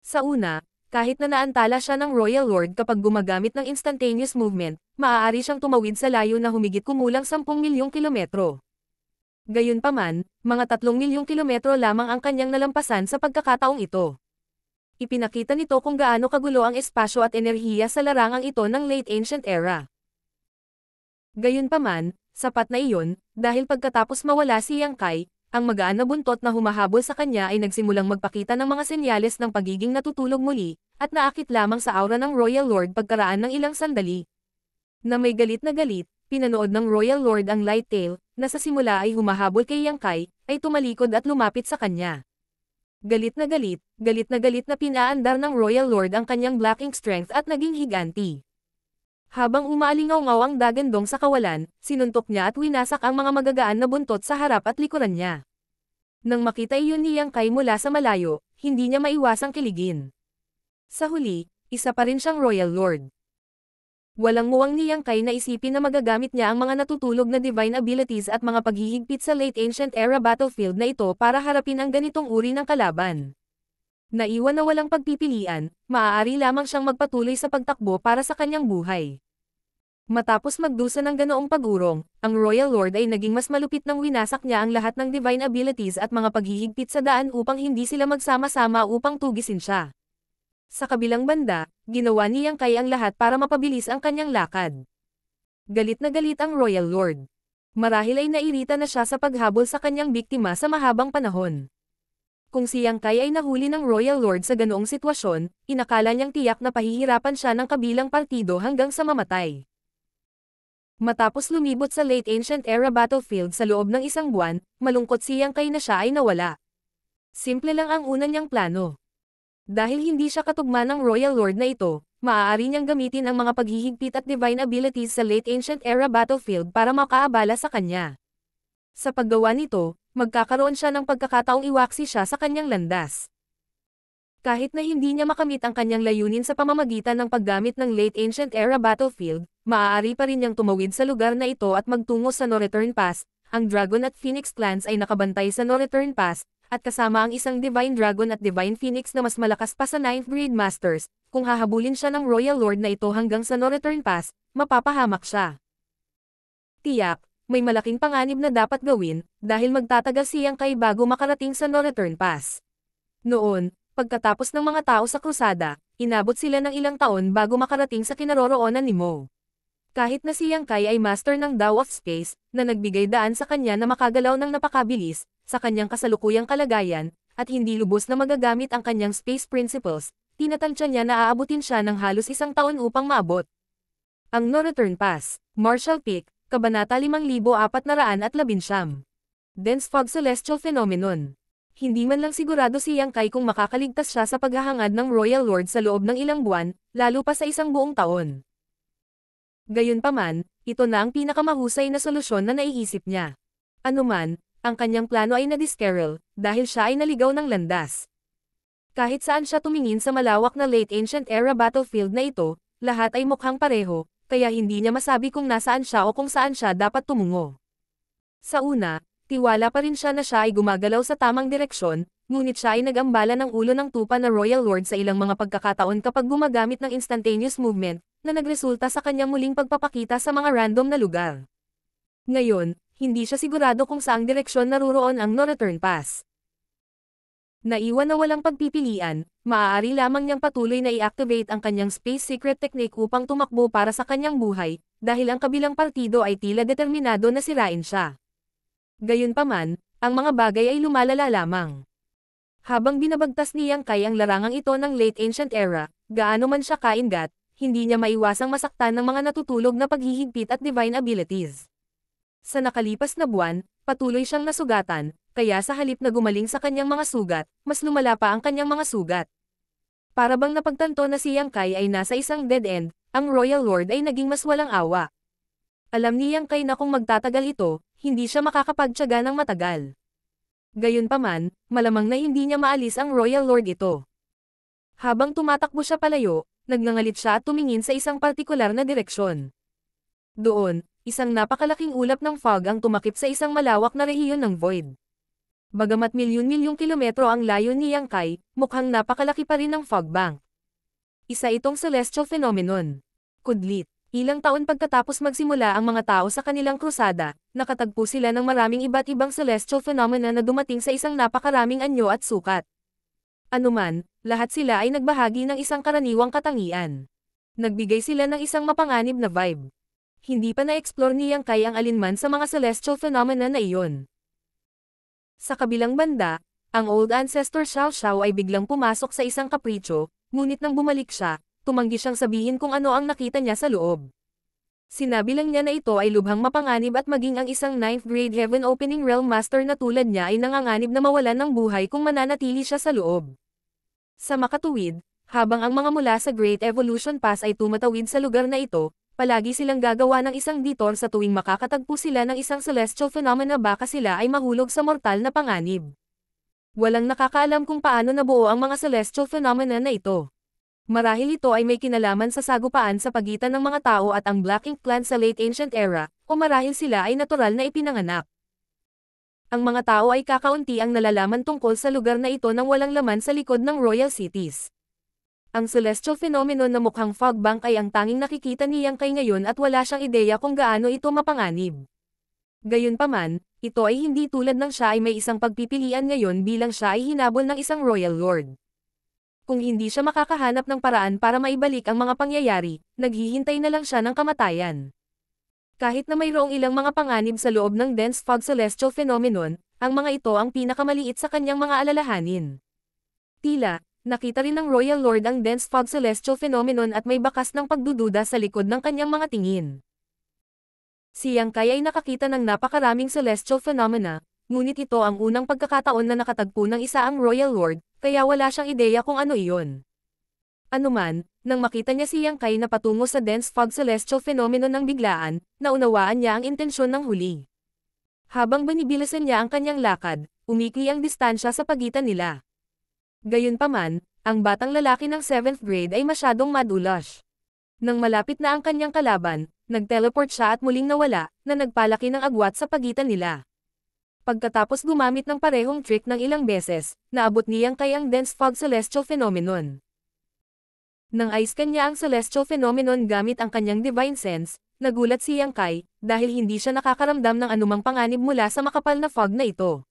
Sa una, kahit na naantala siya ng Royal Lord kapag gumagamit ng instantaneous movement, maaari siyang tumawid sa layo na humigit kumulang 10 milyong kilometro. Gayunpaman, mga 3 milyong kilometro lamang ang kanyang nalampasan sa pagkakataong ito. Ipinakita nito kung gaano kagulo ang espasyo at enerhiya sa larangang ito ng Late Ancient Era. Gayunpaman, sapat na iyon, dahil pagkatapos mawala si Yang Kai, ang magaan na buntot na humahabol sa kanya ay nagsimulang magpakita ng mga senyales ng pagiging natutulog muli, at naakit lamang sa aura ng Royal Lord pagkaraan ng ilang sandali. Na may galit na galit, pinanood ng Royal Lord ang Light Tail, na sa simula ay humahabol kay Yang Kai, ay tumalikod at lumapit sa kanya. Galit na galit na pinaandar ng Royal Lord ang kanyang Black Ink Strength at naging higanti. Habang umaalingaw-ngaw ang Dagandong sa kawalan, sinuntok niya at winasak ang mga magagaan na buntot sa harap at likuran niya. Nang makita iyon ni Yang Kai mula sa malayo, hindi niya maiwasang kiligin. Sa huli, isa pa rin siyang Royal Lord. Walang muwang ni Yang Kai na isipin na magagamit niya ang mga natutulog na divine abilities at mga paghihigpit sa Late Ancient Era battlefield na ito para harapin ang ganitong uri ng kalaban. Naiwan na walang pagpipilian, maaari lamang siyang magpatuloy sa pagtakbo para sa kanyang buhay. Matapos magdusa ng ganoong pag-urong, ang Royal Lord ay naging mas malupit nang winasak niya ang lahat ng divine abilities at mga paghihigpit sa daan upang hindi sila magsama-sama upang tugisin siya. Sa kabilang banda, ginawa ni Yang Kai ang lahat para mapabilis ang kanyang lakad. Galit na galit ang Royal Lord. Marahil ay nairita na siya sa paghabol sa kanyang biktima sa mahabang panahon. Kung si Yang Kai ay nahuli ng Royal Lord sa ganoong sitwasyon, inakala niyang tiyak na pahihirapan siya ng kabilang partido hanggang sa mamatay. Matapos lumibot sa Late Ancient Era battlefield sa loob ng isang buwan, malungkot si Yang Kai na siya ay nawala. Simple lang ang una niyang plano. Dahil hindi siya katugma ng Royal Lord na ito, maaari niyang gamitin ang mga paghihigpit at divine abilities sa Late Ancient Era battlefield para makaabala sa kanya. Sa paggawa nito, magkakaroon siya ng pagkakataong iwaksi siya sa kanyang landas. Kahit na hindi niya makamit ang kanyang layunin sa pamamagitan ng paggamit ng Late Ancient Era battlefield, maaari pa rin niyang tumawid sa lugar na ito at magtungo sa No Return Pass. Ang Dragon at Phoenix clans ay nakabantay sa No Return Pass, at kasama ang isang Divine Dragon at Divine Phoenix na mas malakas pa sa 9th Grade Masters. Kung hahabulin siya ng Royal Lord na ito hanggang sa No Return Pass, mapapahamak siya. Tiyak, may malaking panganib na dapat gawin, dahil magtatagal si Yang Kai bago makarating sa No Return Pass. Noon, pagkatapos ng mga tao sa krusada, inabot sila ng ilang taon bago makarating sa kinaroroonan ni Mo. Kahit na si Yang Kai ay master ng Tao of Space, na nagbigay daan sa kanya na makagalaw ng napakabilis, sa kanyang kasalukuyang kalagayan, at hindi lubos na magagamit ang kanyang space principles, tinatansya niya na aabutin siya ng halos 1 taon upang maabot ang No Return Pass. Martial Peak, Kabanata 5419. Dense Fog Celestial Phenomenon. Hindi man lang sigurado si Yang Kai kung makakaligtas siya sa paghahangad ng Royal Lord sa loob ng ilang buwan, lalo pa sa 1 buong taon. Gayunpaman, ito na ang pinakamahusay na solusyon na naiisip niya. Anuman, ang kanyang plano ay nadiskerel, dahil siya ay naligaw ng landas. Kahit saan siya tumingin sa malawak na Late Ancient Era battlefield na ito, lahat ay mukhang pareho, kaya hindi niya masabi kung nasaan siya o kung saan siya dapat tumungo. Sa una, tiwala pa rin siya na siya ay gumagalaw sa tamang direksyon, ngunit siya ay nag-ambala ng ulo ng tupa na Royal Lord sa ilang mga pagkakataon kapag gumagamit ng instantaneous movement, na nagresulta sa kanyang muling pagpapakita sa mga random na lugar. Ngayon, hindi siya sigurado kung saang direksyon naruroon ang No Return Pass. Naiwan na walang pagpipilian, maaari lamang niyang patuloy na i-activate ang kanyang space secret technique upang tumakbo para sa kanyang buhay, dahil ang kabilang partido ay tila determinado na sirain siya. Gayunpaman, ang mga bagay ay lumalala lamang. Habang binabagtas ni Yang Kai ang larangang ito ng Late Ancient Era, gaano man siya kaingat, hindi niya maiwasang masaktan ng mga natutulog na paghihigpit at divine abilities. Sa nakalipas na buwan, patuloy siyang nasugatan, kaya sa halip na gumaling sa kanyang mga sugat, mas lumala pa ang kanyang mga sugat. Para bang napagtanto na si Yang Kai ay nasa isang dead end, ang Royal Lord ay naging mas walang awa. Alam ni Yang Kai na kung magtatagal ito, hindi siya makakapagtiyaga ng matagal. Gayunpaman, malamang na hindi niya maalis ang Royal Lord ito. Habang tumatakbo siya palayo, nagngangalit siya at tumingin sa isang partikular na direksyon. Doon, isang napakalaking ulap ng fog ang tumakip sa isang malawak na rehiyon ng void. Bagamat milyon-milyong kilometro ang layo ni Yang Kai, mukhang napakalaki pa rin ang fog bank. Isa itong celestial phenomenon. Kudlit. Ilang taon pagkatapos magsimula ang mga tao sa kanilang krusada, nakatagpo sila ng maraming iba't ibang celestial phenomena na dumating sa isang napakaraming anyo at sukat. Anuman, lahat sila ay nagbahagi ng isang karaniwang katangian. Nagbigay sila ng isang mapanganib na vibe. Hindi pa na-explore ni Yang Kai ang alinman sa mga celestial phenomena na iyon. Sa kabilang banda, ang Old Ancestor Xiao Xiao ay biglang pumasok sa isang kapritsyo, ngunit nang bumalik siya, tumanggi siyang sabihin kung ano ang nakita niya sa loob. Sinabi lang niya na ito ay lubhang mapanganib at maging ang isang 9th grade Heaven Opening Realm Master na tulad niya ay nanganganib na mawalan ng buhay kung mananatili siya sa loob. Sa makatuwid, habang ang mga mula sa Great Evolution Pass ay tumatawid sa lugar na ito, palagi silang gagawa ng isang detour sa tuwing makakatagpo sila ng isang celestial phenomena baka sila ay mahulog sa mortal na panganib. Walang nakakaalam kung paano nabuo ang mga celestial phenomena na ito. Marahil ito ay may kinalaman sa sagupaan sa pagitan ng mga tao at ang Black Ink clan sa late ancient era, o marahil sila ay natural na ipinanganak. Ang mga tao ay kakaunti ang nalalaman tungkol sa lugar na ito nang walang laman sa likod ng royal cities. Ang celestial phenomenon na mukhang fog bank ay ang tanging nakikita ni Yang Kai ngayon at wala siyang ideya kung gaano ito mapanganib. Gayunpaman, ito ay hindi tulad ng siya ay may isang pagpipilian ngayon bilang siya ay hinabol ng isang royal lord. Kung hindi siya makakahanap ng paraan para maibalik ang mga pangyayari, naghihintay na lang siya ng kamatayan. Kahit na mayroong ilang mga panganib sa loob ng dense fog celestial phenomenon, ang mga ito ang pinakamaliit sa kanyang mga alalahanin. Tila, nakita rin ng Royal Lord ang dense fog celestial phenomenon at may bakas ng pagdududa sa likod ng kanyang mga tingin. Si Yang Kai ay nakakita ng napakaraming celestial phenomena, ngunit ito ang unang pagkakataon na nakatagpo ng isa ang Royal Lord, kaya wala siyang ideya kung ano iyon. Anuman, nang makita niya si Yang Kai na patungo sa dense fog celestial phenomenon ng biglaan, naunawaan niya ang intensyon ng huli. Habang binibilisan niya ang kanyang lakad, umikli ang distansya sa pagitan nila. Gayunpaman, ang batang lalaki ng 7th grade ay masyadong madulas. Nang malapit na ang kanyang kalaban, nag-teleport siya at muling nawala, na nagpalaki ng agwat sa pagitan nila. Pagkatapos gumamit ng parehong trick ng ilang beses, naabot ni Yang Kai ang dense fog celestial phenomenon. Nang aiskan niya ang celestial phenomenon gamit ang kanyang divine sense, nagulat si Yang Kai, dahil hindi siya nakakaramdam ng anumang panganib mula sa makapal na fog na ito.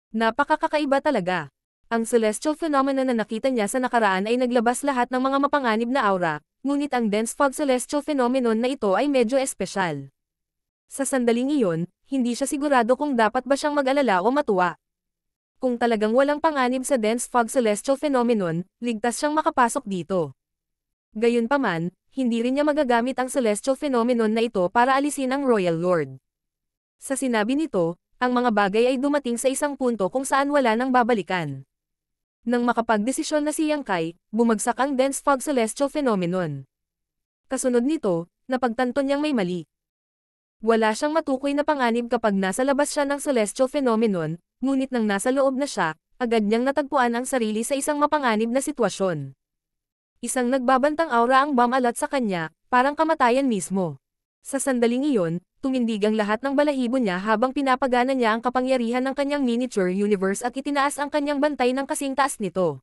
Napakakaiba talaga. Ang celestial phenomenon na nakita niya sa nakaraan ay naglabas lahat ng mga mapanganib na aura, ngunit ang dense fog celestial phenomenon na ito ay medyo espesyal. Sa sandaling iyon, hindi siya sigurado kung dapat ba siyang mag-alala o matuwa. Kung talagang walang panganib sa dense fog celestial phenomenon, ligtas siyang makapasok dito. Gayunpaman, hindi rin niya magagamit ang celestial phenomenon na ito para alisin ang Royal Lord. Sa sinabi nito, ang mga bagay ay dumating sa isang punto kung saan wala nang babalikan. Nang makapagdesisyon na si Yang Kai, bumagsak ang dense fog celestial phenomenon. Kasunod nito, napagtanto niyang may mali. Wala siyang matukoy na panganib kapag nasa labas siya ng celestial phenomenon, ngunit nang nasa loob na siya, agad niyang natagpuan ang sarili sa isang mapanganib na sitwasyon. Isang nagbabantang aura ang bumalat sa kanya, parang kamatayan mismo. Sa sandaling iyon, tumindig ang lahat ng balahibo niya habang pinapagana niya ang kapangyarihan ng kanyang miniature universe at itinaas ang kanyang bantay ng kasing taas nito.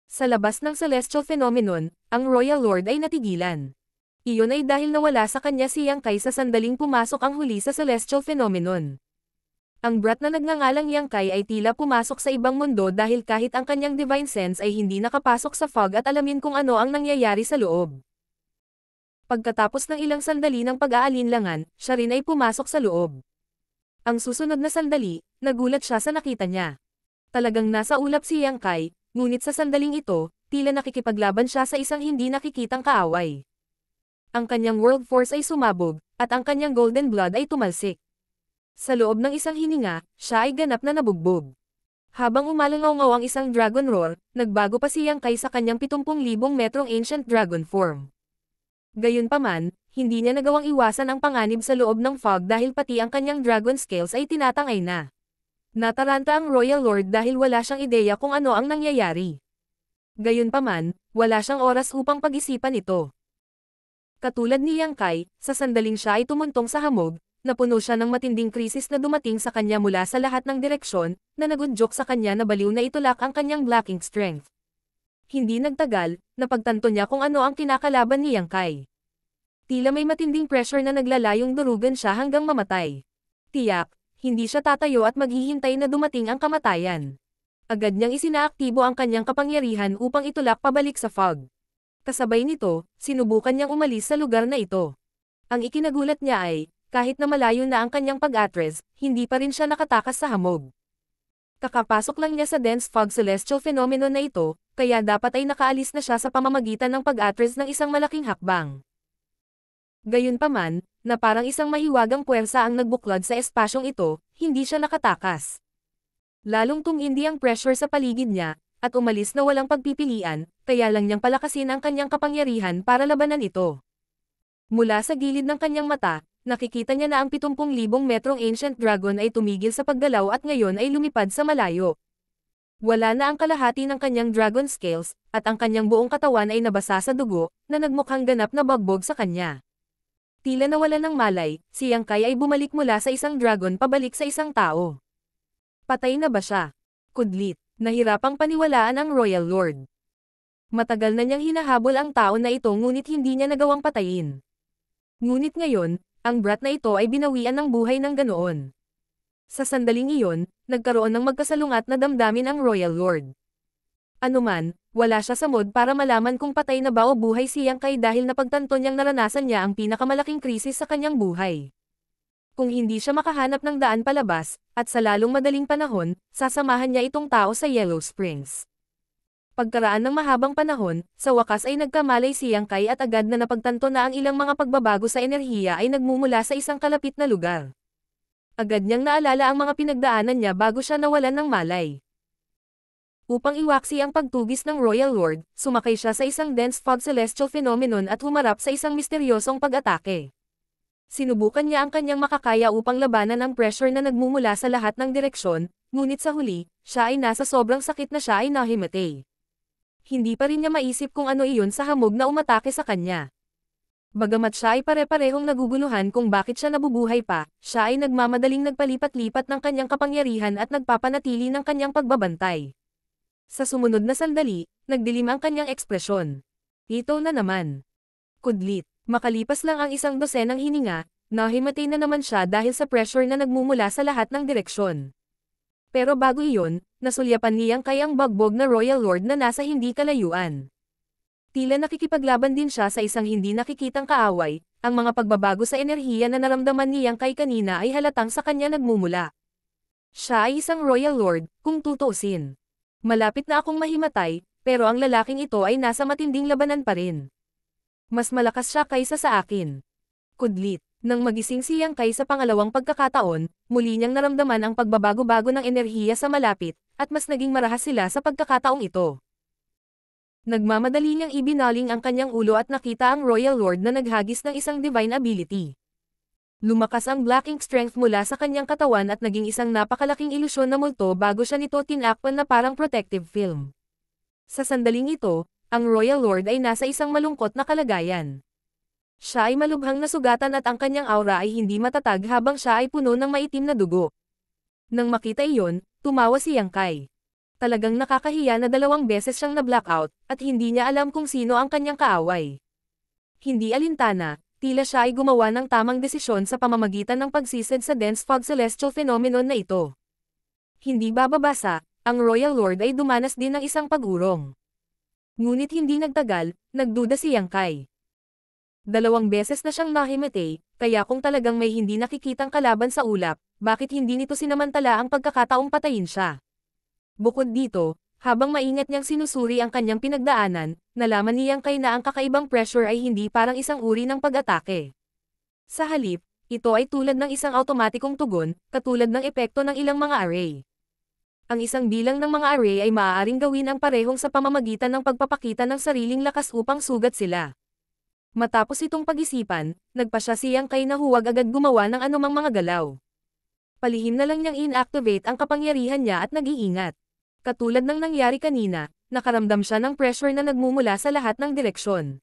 Sa labas ng celestial phenomenon, ang Royal Lord ay natigilan. Iyon ay dahil nawala sa kanya si Yang Kai sa sandaling pumasok ang huli sa celestial phenomenon. Ang brat na nagngangalang Yang Kai ay tila pumasok sa ibang mundo dahil kahit ang kanyang divine sense ay hindi nakapasok sa fog at alamin kung ano ang nangyayari sa loob. Pagkatapos ng ilang sandali ng pag-aalinlangan, siya rin ay pumasok sa loob. Ang susunod na sandali, nagulat siya sa nakita niya. Talagang nasa ulap si Yang Kai, ngunit sa sandaling ito, tila nakikipaglaban siya sa isang hindi nakikitang kaaway. Ang kanyang world force ay sumabog, at ang kanyang golden blood ay tumalsik. Sa loob ng isang hininga, siya ay ganap na nabugbog. Habang umalangaw ang isang dragon roar, nagbago pa si Yang Kai sa kanyang 70,000 metrong ancient dragon form. Gayunpaman, hindi niya nagawang iwasan ang panganib sa loob ng fog dahil pati ang kanyang dragon scales ay tinatangay na. Nataranta ang Royal Lord dahil wala siyang ideya kung ano ang nangyayari. Gayunpaman, wala siyang oras upang pag-isipan ito. Katulad ni Yang Kai, sa sandaling siya ay tumuntong sa hamog, napuno siya ng matinding krisis na dumating sa kanya mula sa lahat ng direksyon, na nagudyok sa kanya na baliw na itulak ang kanyang Black Ink strength. Hindi nagtagal, napagtanto niya kung ano ang kinakalaban ni Yang Kai. Tila may matinding pressure na naglalayong durugan siya hanggang mamatay. Tiyak, hindi siya tatayo at maghihintay na dumating ang kamatayan. Agad niyang isinaaktibo ang kanyang kapangyarihan upang itulak pabalik sa fog. Kasabay nito, sinubukan niyang umalis sa lugar na ito. Ang ikinagulat niya ay, kahit na malayo na ang kanyang pag-atres, hindi pa rin siya nakatakas sa hamog. Kakapasok lang niya sa dense fog celestial phenomenon na ito, kaya dapat ay nakaalis na siya sa pamamagitan ng pag-atres ng isang malaking hakbang. Gayunpaman, na parang isang mahiwagang puwersa ang nagbuklod sa espasyong ito, hindi siya nakatakas. Lalong tumindi ang pressure sa paligid niya, at umalis na walang pagpipilian, kaya lang niyang palakasin ang kanyang kapangyarihan para labanan ito. Mula sa gilid ng kanyang mata, nakikita niya na ang 70,000 metrong ancient dragon ay tumigil sa paggalaw at ngayon ay lumipad sa malayo. Wala na ang kalahati ng kanyang dragon scales, at ang kanyang buong katawan ay nabasa sa dugo, na nagmukhang ganap na bagbog sa kanya. Tila nawala ng malay, si Yang Kai ay bumalik mula sa isang dragon pabalik sa isang tao. Patay na ba siya? Kudlit, nahirapang paniwalaan ang Royal Lord. Matagal na niyang hinahabol ang tao na ito ngunit hindi niya nagawang patayin. Ngunit ngayon, ang brat na ito ay binawian ng buhay ng ganoon. Sa sandaling iyon, nagkaroon ng magkasalungat na damdamin ang Royal Lord. Anuman, wala siya sa mood para malaman kung patay na ba o buhay si Yang Kai dahil napagtanto niyang naranasan niya ang pinakamalaking krisis sa kanyang buhay. Kung hindi siya makahanap ng daan palabas, at sa lalong madaling panahon, sasamahan niya itong tao sa Yellow Springs. Pagkaraan ng mahabang panahon, sa wakas ay nagkamalay si Yang Kai at agad na napagtanto na ang ilang mga pagbabago sa enerhiya ay nagmumula sa isang kalapit na lugar. Agad niyang naalala ang mga pinagdaanan niya bago siya nawalan ng malay. Upang iwaksi ang pagtugis ng Royal Lord, sumakay siya sa isang dense fog celestial phenomenon at humarap sa isang misteryosong pag-atake. Sinubukan niya ang kanyang makakaya upang labanan ang pressure na nagmumula sa lahat ng direksyon, ngunit sa huli, siya ay nasa sobrang sakit na siya ay nahimatay. Hindi pa rin niya maisip kung ano iyon sa hamog na umatake sa kanya. Bagamat siya ay pare-parehong naguguluhan kung bakit siya nabubuhay pa, siya ay nagmamadaling nagpalipat-lipat ng kanyang kapangyarihan at nagpapanatili ng kanyang pagbabantay. Sa sumunod na sandali, nagdilim ang kanyang ekspresyon. Ito na naman. Kudlit, makalipas lang ang isang dosenang hininga, nahimatay na naman siya dahil sa pressure na nagmumula sa lahat ng direksyon. Pero bago iyon, nasulyapan niyang Kai ang bagbog na Royal Lord na nasa hindi kalayuan. Tila nakikipaglaban din siya sa isang hindi nakikitang kaaway, ang mga pagbabago sa enerhiya na naramdaman ni Yang Kai kanina ay halatang sa kanya nagmumula. Siya ay isang Royal Lord, kung tutuusin. Malapit na akong mahimatay, pero ang lalaking ito ay nasa matinding labanan pa rin. Mas malakas siya kaysa sa akin. Kudlit, nang magising si Yang Kai sa pangalawang pagkakataon, muli niyang naramdaman ang pagbabago-bago ng enerhiya sa malapit, at mas naging marahas sila sa pagkakataong ito. Nagmamadali niyang ibinaling ang kanyang ulo at nakita ang Royal Lord na naghagis ng isang divine ability. Lumakas ang black ink strength mula sa kanyang katawan at naging isang napakalaking ilusyon na multo bago siya nito tinakpan na parang protective film. Sa sandaling ito, ang Royal Lord ay nasa isang malungkot na kalagayan. Siya ay malubhang nasugatan at ang kanyang aura ay hindi matatag habang siya ay puno ng maitim na dugo. Nang makita iyon, tumawa si Yang Kai. Talagang nakakahiya na 2 beses siyang na-blackout, at hindi niya alam kung sino ang kanyang kaaway. Hindi alintana, tila siya ay gumawa ng tamang desisyon sa pamamagitan ng pagsisid sa dense fog celestial phenomenon na ito. Hindi bababasa, ang Royal Lord ay dumanas din ng isang pag-urong. Ngunit hindi nagtagal, nagduda si Yang Kai. 2 beses na siyang nahimatay, kaya kung talagang may hindi nakikitang kalaban sa ulap, bakit hindi nito sinamantala ang pagkakataong patayin siya? Bukod dito, habang maingat niyang sinusuri ang kanyang pinagdaanan, nalaman ni Yang Kai na ang kakaibang pressure ay hindi parang isang uri ng pag-atake. Sa halip, ito ay tulad ng isang automatikong tugon, katulad ng epekto ng ilang mga array. Ang isang bilang ng mga array ay maaaring gawin ang parehong sa pamamagitan ng pagpapakita ng sariling lakas upang sugat sila. Matapos itong pag-isipan, nagpasya si Yang Kai na huwag agad gumawa ng anumang mga galaw. Palihim na lang niyang inactivate ang kapangyarihan niya at nag-iingat. Katulad ng nangyari kanina, nakaramdam siya ng pressure na nagmumula sa lahat ng direksyon.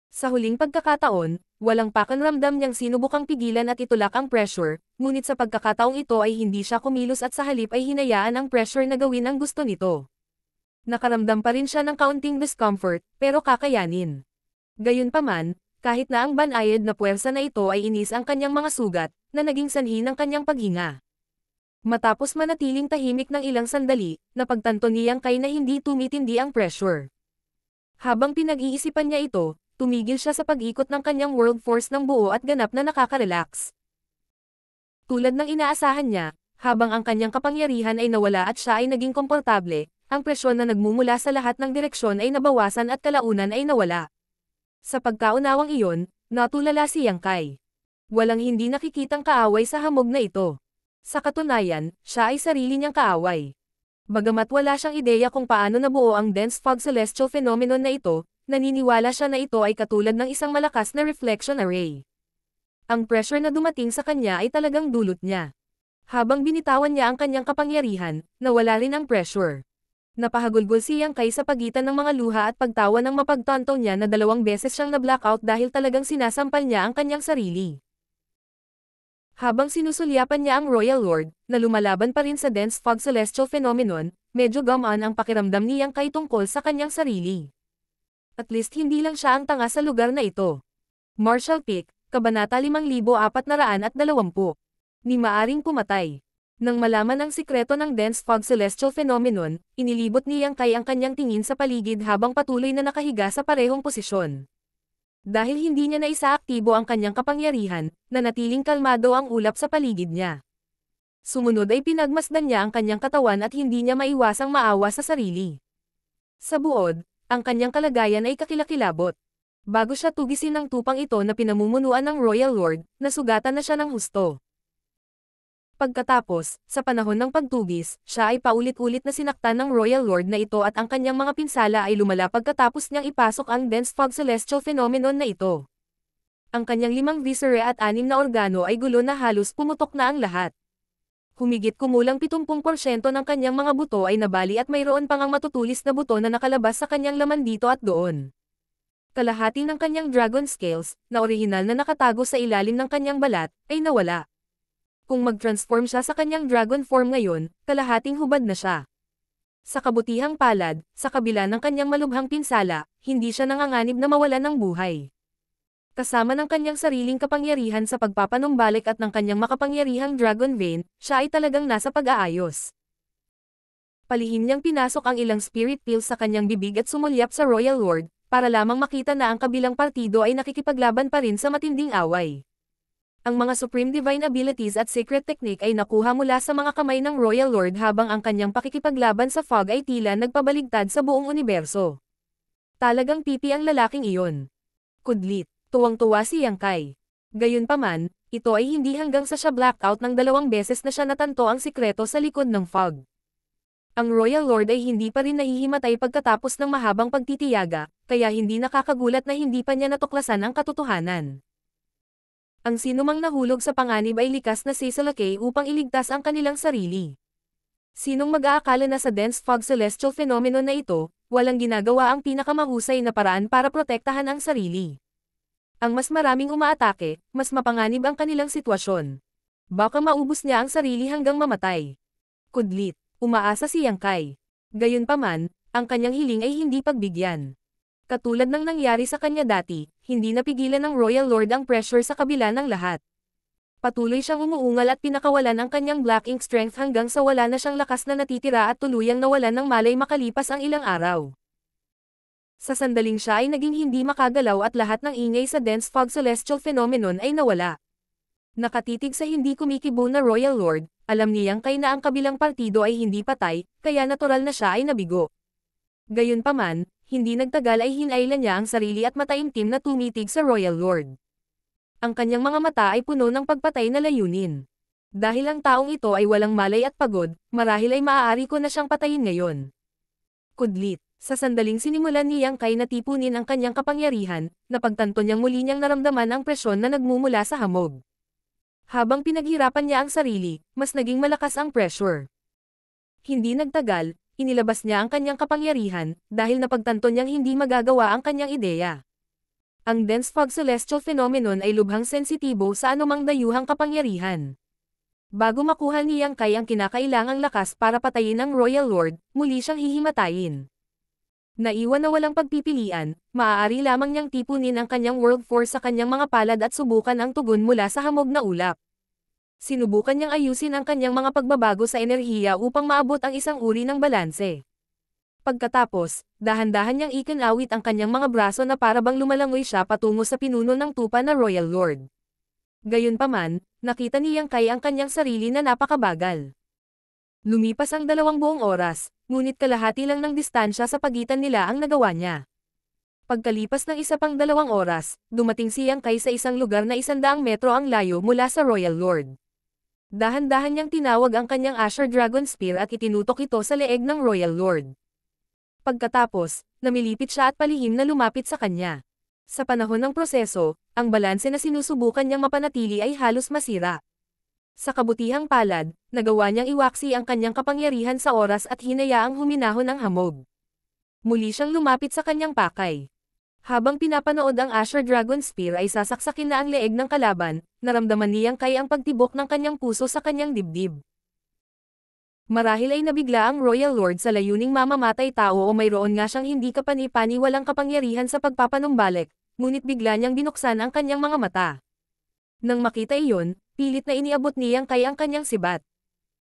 Sa huling pagkakataon, walang pakiramdam niyang sinubukang pigilan at itulak ang pressure, ngunit sa pagkakataong ito ay hindi siya kumilos at sa halip ay hinayaan ang pressure na gawin ang gusto nito. Nakaramdam pa rin siya ng kaunting discomfort, pero kakayanin. Gayunpaman, kahit na ang banayad na puwersa na ito ay inis ang kanyang mga sugat, na naging sanhi ng kanyang paghinga. Matapos manatiling tahimik ng ilang sandali, napagtanto ni Yang Kai na hindi tumitindi ang pressure. Habang pinag-iisipan niya ito, tumigil siya sa pag-ikot ng kanyang world force ng buo at ganap na nakaka-relax. Tulad ng inaasahan niya, habang ang kanyang kapangyarihan ay nawala at siya ay naging komportable, ang presyon na nagmumula sa lahat ng direksyon ay nabawasan at kalaunan ay nawala. Sa pagkaunawang iyon, natulala si Yang Kai. Walang hindi nakikitang kaaway sa hamog na ito. Sa katunayan, siya ay sarili niyang kaaway. Bagamat wala siyang ideya kung paano nabuo ang dense fog celestial phenomenon na ito, naniniwala siya na ito ay katulad ng isang malakas na reflection array. Ang pressure na dumating sa kanya ay talagang dulot niya. Habang binitawan niya ang kanyang kapangyarihan, nawala rin ang pressure. Napahagulgol si Yang Kai sa pagitan ng mga luha at pagtawa ng mapagtanto niya na 2 beses siyang na-blackout dahil talagang sinasampal niya ang kanyang sarili. Habang sinusulyapan niya ang Royal Lord, na lumalaban pa rin sa dense fog celestial phenomenon, medyo gamaan ang pakiramdam ni Yang Kai tungkol sa kanyang sarili. At least hindi lang siya ang tanga sa lugar na ito. Marshall Peak, Kabanata 5420. Ni maaring pumatay. Nang malaman ang sikreto ng dense fog celestial phenomenon, inilibot ni Yang Kai ang kanyang tingin sa paligid habang patuloy na nakahiga sa parehong posisyon. Dahil hindi niya naisaaktibo ang kanyang kapangyarihan, nanatiling kalmado ang ulap sa paligid niya. Sumunod ay pinagmasdan niya ang kanyang katawan at hindi niya maiwasang maawa sa sarili. Sa buod, ang kanyang kalagayan ay kakilakilabot. Bago siya tugisin ng tupang ito na pinamumunuan ng Royal Lord, nasugatan na siya ng husto. Pagkatapos, sa panahon ng pagtugis, siya ay paulit-ulit na sinaktan ng Royal Lord na ito at ang kanyang mga pinsala ay lumala pagkatapos niyang ipasok ang dense fog celestial phenomenon na ito. Ang kanyang 5 viscera at 6 na organo ay gulo na halos pumutok na ang lahat. Humigit kumulang 70% ng kanyang mga buto ay nabali at mayroon pang ang matutulis na buto na nakalabas sa kanyang laman dito at doon. Kalahati ng kanyang dragon scales, na orihinal na nakatago sa ilalim ng kanyang balat, ay nawala. Kung mag-transform siya sa kanyang dragon form ngayon, kalahating hubad na siya. Sa kabutihang palad, sa kabila ng kanyang malubhang pinsala, hindi siya nanganganib na mawalan ng buhay. Kasama ng kanyang sariling kapangyarihan sa pagpapanumbalik at ng kanyang makapangyarihang dragon vein, siya ay talagang nasa pag-aayos. Palihim niyang pinasok ang ilang spirit pills sa kanyang bibig at sumulyap sa Royal Lord, para lamang makita na ang kabilang partido ay nakikipaglaban pa rin sa matinding away. Ang mga Supreme Divine Abilities at Secret Technique ay nakuha mula sa mga kamay ng Royal Lord habang ang kanyang pakikipaglaban sa fog ay tila nagpabaligtad sa buong universo. Talagang pipi ang lalaking iyon. Kudlit, tuwang-tuwa si Yang Kai. Gayunpaman, ito ay hindi hanggang sa siya blackout ng 2 beses na siya natanto ang sikreto sa likod ng fog. Ang Royal Lord ay hindi pa rin nahihimatay pagkatapos ng mahabang pagtitiyaga, kaya hindi nakakagulat na hindi pa niya natuklasan ang katotohanan. Ang sinumang nahulog sa panganib ay likas na sisalakay upang iligtas ang kanilang sarili. Sinong mag-aakala na sa dense fog celestial phenomenon na ito, walang ginagawa ang pinakamahusay na paraan para protektahan ang sarili. Ang mas maraming umaatake, mas mapanganib ang kanilang sitwasyon. Baka maubos niya ang sarili hanggang mamatay. Kudlit, umaasa si Yang Kai. Gayunpaman, ang kanyang hiling ay hindi pagbigyan. Katulad ng nangyari sa kanya dati, hindi napigilan ng Royal Lord ang pressure sa kabila ng lahat. Patuloy siyang umuungal at pinakawalan ang kanyang black ink strength hanggang sa wala na siyang lakas na natitira at tuluyang nawalan ng malay makalipas ang ilang araw. Sa sandaling siya ay naging hindi makagalaw at lahat ng ingay sa dense fog celestial phenomenon ay nawala. Nakatitig sa hindi kumikibo na Royal Lord, alam niyang kay na ang kabilang partido ay hindi patay, kaya natural na siya ay nabigo. Gayunpaman, hindi nagtagal ay hinailan niya ang sarili at mataimtim na tumitig sa Royal Lord. Ang kanyang mga mata ay puno ng pagpatay na layunin. Dahil ang taong ito ay walang malay at pagod, marahil ay maaari ko na siyang patayin ngayon. Kudlit, sa sandaling sinimulan ni Yang Kai na tipunin ang kanyang kapangyarihan, napagtanto niyang muli niyang naramdaman ang presyon na nagmumula sa hamog. Habang pinaghirapan niya ang sarili, mas naging malakas ang pressure. Hindi nagtagal, inilabas niya ang kanyang kapangyarihan, dahil napagtanto niyang hindi magagawa ang kanyang ideya. Ang dense fog celestial phenomenon ay lubhang sensitibo sa anumang dayuhang kapangyarihan. Bago makuha ni Yang Kai ang kinakailangang lakas para patayin ang Royal Lord, muli siyang hihimatayin. Naiwan na walang pagpipilian, maaari lamang niyang tipunin ang kanyang World Force sa kanyang mga palad at subukan ang tugon mula sa hamog na ulap. Sinubukan niyang ayusin ang kanyang mga pagbabago sa enerhiya upang maabot ang isang uri ng balanse. Pagkatapos, dahan-dahan niyang ikinawit ang kanyang mga braso na parabang lumalangoy siya patungo sa pinuno ng tupa na Royal Lord. Gayunpaman, nakita ni Yang Kai ang kanyang sarili na napakabagal. Lumipas ang 2 buong oras, ngunit kalahati lang ng distansya sa pagitan nila ang nagawa niya. Pagkalipas ng isa pang 2 oras, dumating si Yang Kai sa isang lugar na 100 metro ang layo mula sa Royal Lord. Dahan-dahan niyang tinawag ang kanyang Asher Dragon Spear at itinutok ito sa leeg ng Royal Lord. Pagkatapos, namilipit siya at palihim na lumapit sa kanya. Sa panahon ng proseso, ang balanse na sinusubukan niyang mapanatili ay halos masira. Sa kabutihang palad, nagawa niyang iwaksi ang kanyang kapangyarihan sa oras at hinayaang huminahon ang hamog. Muli siyang lumapit sa kanyang pakay. Habang pinapanood ang Asher Dragon Spear ay sasaksakin na ang leeg ng kalaban, naramdaman ni Yang Kai ang pagtibok ng kanyang puso sa kanyang dibdib. Marahil ay nabigla ang Royal Lord sa layuning mamamatay tao o mayroon nga siyang hindi kapani-paniwalang kapangyarihan sa pagpapanumbalik, ngunit bigla niyang binuksan ang kanyang mga mata. Nang makita iyon, pilit na iniabot ni Yang Kai ang kanyang sibat.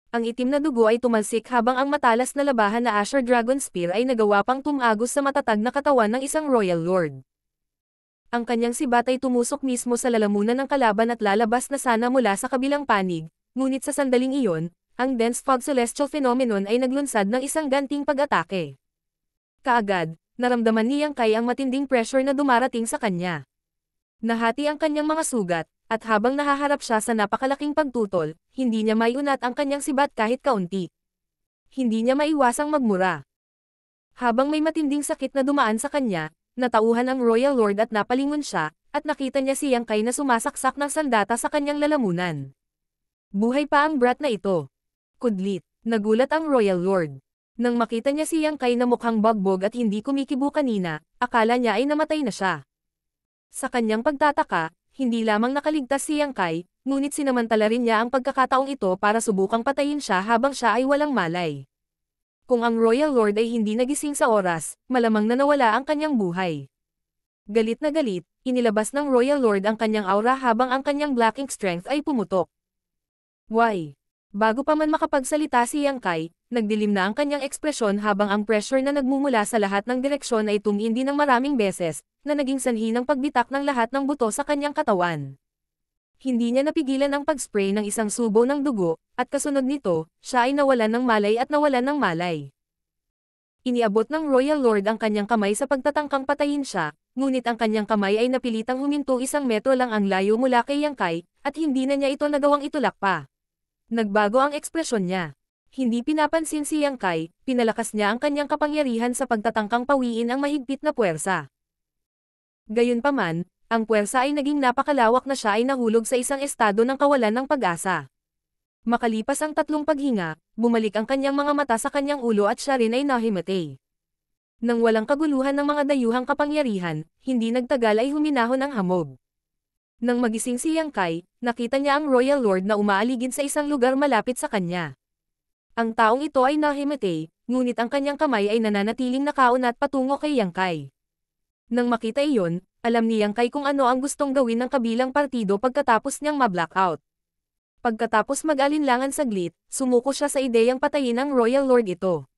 Ang itim na dugo ay tumalsik habang ang matalas na labahan na Asher Dragon Spear ay nagawa pang tumagos sa matatag na katawan ng isang Royal Lord. Ang kanyang sibat ay tumusok mismo sa lalamunan ng kalaban at lalabas na sana mula sa kabilang panig, ngunit sa sandaling iyon, ang dense fog celestial phenomenon ay naglunsad ng isang ganting pag-atake. Kaagad, naramdaman ni Yang Kai ang matinding pressure na dumarating sa kanya. Nahati ang kanyang mga sugat, at habang nahaharap siya sa napakalaking pagtutol, hindi niya maiunat ang kanyang sibat kahit kaunti. Hindi niya maiwasang magmura. Habang may matinding sakit na dumaan sa kanya, natauhan ang Royal Lord at napalingon siya, at nakita niya si Yang Kai na sumasaksak ng sandata sa kanyang lalamunan. Buhay pa ang brat na ito. Kudlit, nagulat ang Royal Lord. Nang makita niya si Yang Kai na mukhang bagbog at hindi kumikibo kanina, akala niya ay namatay na siya. Sa kanyang pagtataka, hindi lamang nakaligtas si Yang Kai, ngunit sinamantala rin niya ang pagkakataong ito para subukang patayin siya habang siya ay walang malay. Kung ang Royal Lord ay hindi nagising sa oras, malamang na nawala ang kanyang buhay. Galit na galit, inilabas ng Royal Lord ang kanyang aura habang ang kanyang black ink strength ay pumutok. Why? Bago pa man makapagsalita si Yang Kai, nagdilim na ang kanyang ekspresyon habang ang pressure na nagmumula sa lahat ng direksyon ay tumindi ng maraming beses, na naging sanhi ng pagbitak ng lahat ng buto sa kanyang katawan. Hindi niya napigilan ang pag-spray ng isang subo ng dugo, at kasunod nito, siya ay nawalan ng malay at nawalan ng malay. Iniabot ng Royal Lord ang kanyang kamay sa pagtatangkang patayin siya, ngunit ang kanyang kamay ay napilitang huminto 1 metro lang ang layo mula kay Yang Kai, at hindi na niya ito nagawang itulak pa. Nagbago ang ekspresyon niya. Hindi pinapansin si Yang Kai, pinalakas niya ang kanyang kapangyarihan sa pagtatangkang pawiin ang mahigpit na puwersa. Gayunpaman, ang puwersa ay naging napakalawak na siya ay nahulog sa isang estado ng kawalan ng pag-asa. Makalipas ang 3 paghinga, bumalik ang kanyang mga mata sa kanyang ulo at siya rin ay nahimatay. Nang walang kaguluhan ng mga dayuhang kapangyarihan, hindi nagtagal ay huminahon ang hamog. Nang magising si Yang Kai, nakita niya ang Royal Lord na umaaligid sa isang lugar malapit sa kanya. Ang taong ito ay nahimatay, ngunit ang kanyang kamay ay nananatiling nakaunat patungo kay Yang Kai. Nang makita iyon, alam ni Yang Kai kung ano ang gustong gawin ng kabilang partido pagkatapos niyang ma-blackout. Pagkatapos mag-alinlangan saglit, sumuko siya sa ideyang patayin ang Royal Lord ito.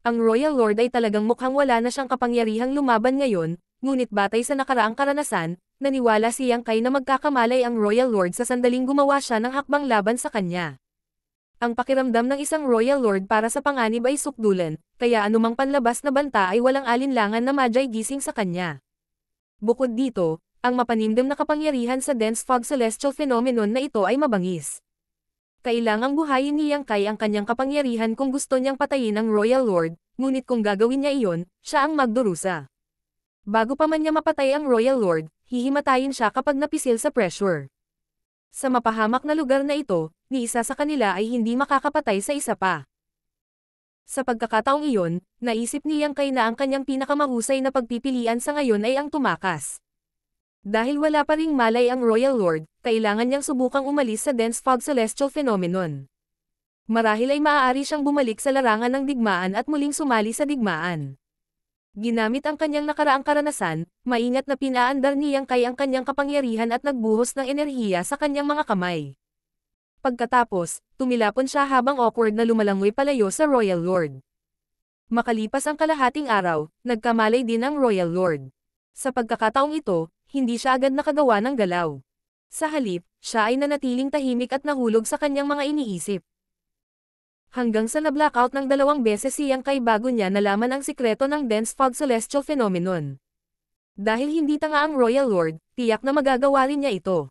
Ang Royal Lord ay talagang mukhang wala na siyang kapangyarihang lumaban ngayon, ngunit batay sa nakaraang karanasan, naniwala si Yang Kai na magkakamalay ang Royal Lord sa sandaling gumawa siya ng hakbang laban sa kanya. Ang pakiramdam ng isang Royal Lord para sa panganib ay sukdulan, kaya anumang panlabas na banta ay walang alinlangan na madyay gising sa kanya. Bukod dito, ang mapanimdam na kapangyarihan sa dense fog celestial phenomenon na ito ay mabangis. Kailangang buhayin ni Yang Kai ang kanyang kapangyarihan kung gusto niyang patayin ang Royal Lord, ngunit kung gagawin niya iyon, siya ang magdurusa. Bago pa man niya mapatay ang Royal Lord, hihimatayin siya kapag napisil sa pressure. Sa mapahamak na lugar na ito, ni isa sa kanila ay hindi makakapatay sa isa pa. Sa pagkakataong iyon, naisip ni Yang Kai na ang kanyang pinakamahusay na pagpipilian sa ngayon ay ang tumakas. Dahil wala pa ring malay ang Royal Lord, kailangan niyang subukang umalis sa dense fog celestial phenomenon. Marahil ay maaari siyang bumalik sa larangan ng digmaan at muling sumali sa digmaan. Ginamit ang kanyang nakaraang karanasan, maingat na pinaandar ni Yang Kai ang kanyang kapangyarihan at nagbuhos ng enerhiya sa kanyang mga kamay. Pagkatapos, tumilapon siya habang awkward na lumalangoy palayo sa Royal Lord. Makalipas ang kalahating araw, nagkamalay din ang Royal Lord. Sa pagkakataong ito, hindi siya agad nakagawa ng galaw. Sa halip, siya ay nanatiling tahimik at nahulog sa kanyang mga iniisip. Hanggang sa na-blackout ng 2 beses si Yang Kai bago niya nalaman ang sikreto ng dense fog celestial phenomenon. Dahil hindi tanga ang Royal Lord, tiyak na magagawa rin niya ito.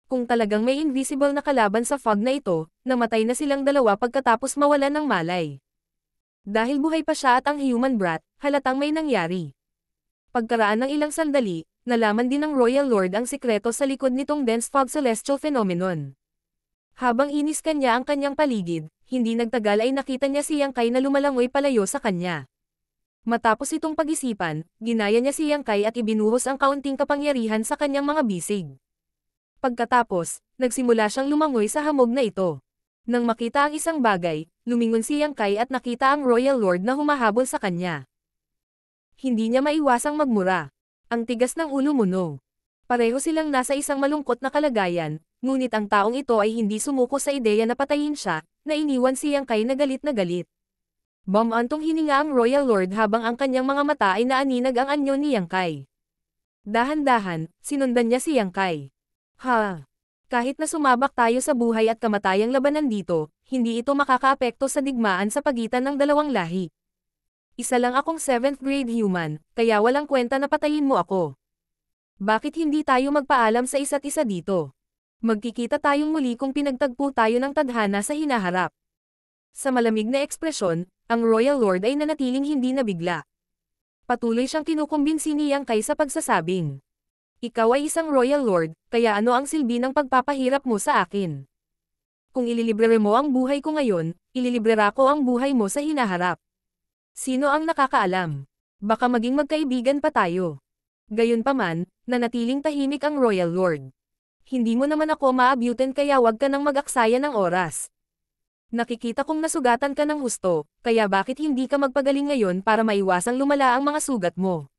Kung talagang may invisible na kalaban sa fog na ito, namatay na silang dalawa pagkatapos mawalan ng malay. Dahil buhay pa siya at ang human brat, halatang may nangyari. Pagkaraan ng ilang sandali, nalaman din ng Royal Lord ang sikreto sa likod nitong dense fog celestial phenomenon. Habang iniskan niya ang kanyang paligid, hindi nagtagal ay nakita niya si Yang Kai na lumalangoy palayo sa kanya. Matapos itong pag-isipan, ginaya niya si Yang Kai at ibinuhos ang kaunting kapangyarihan sa kanyang mga bisig. Pagkatapos, nagsimula siyang lumangoy sa hamog na ito. Nang makita ang isang bagay, lumingon si Yang Kai at nakita ang Royal Lord na humahabol sa kanya. Hindi niya maiwasang magmura. Ang tigas ng ulo mo no. Pareho silang nasa isang malungkot na kalagayan, ngunit ang taong ito ay hindi sumuko sa ideya na patayin siya, na iniwan si Yang Kai na galit na galit. Bumantong hininga ang Royal Lord habang ang kanyang mga mata ay naaninag ang anyo ni Yang Kai. Dahan-dahan, sinundan niya si Yang Kai. Ha! Kahit na sumabak tayo sa buhay at kamatayang labanan dito, hindi ito makakaapekto sa digmaan sa pagitan ng dalawang lahi. Isa lang akong 7th grade human, kaya walang kwenta na patayin mo ako. Bakit hindi tayo magpaalam sa isa't isa dito? Magkikita tayong muli kung pinagtagpo tayo ng tadhana sa hinaharap. Sa malamig na ekspresyon, ang Royal Lord ay nanatiling hindi nabigla. Patuloy siyang kinukumbinsi ni Yang Kai sa pagsasabing, ikaw ay isang Royal Lord, kaya ano ang silbi ng pagpapahirap mo sa akin? Kung ililibre mo ang buhay ko ngayon, ililibrera ko ang buhay mo sa hinaharap. Sino ang nakakaalam? Baka maging magkaibigan pa tayo. Gayunpaman, nanatiling tahimik ang Royal Lord. Hindi mo naman ako maabutin kaya wag ka nang mag-aksaya ng oras. Nakikita kong nasugatan ka ng husto, kaya bakit hindi ka magpagaling ngayon para maiwasang lumala ang mga sugat mo?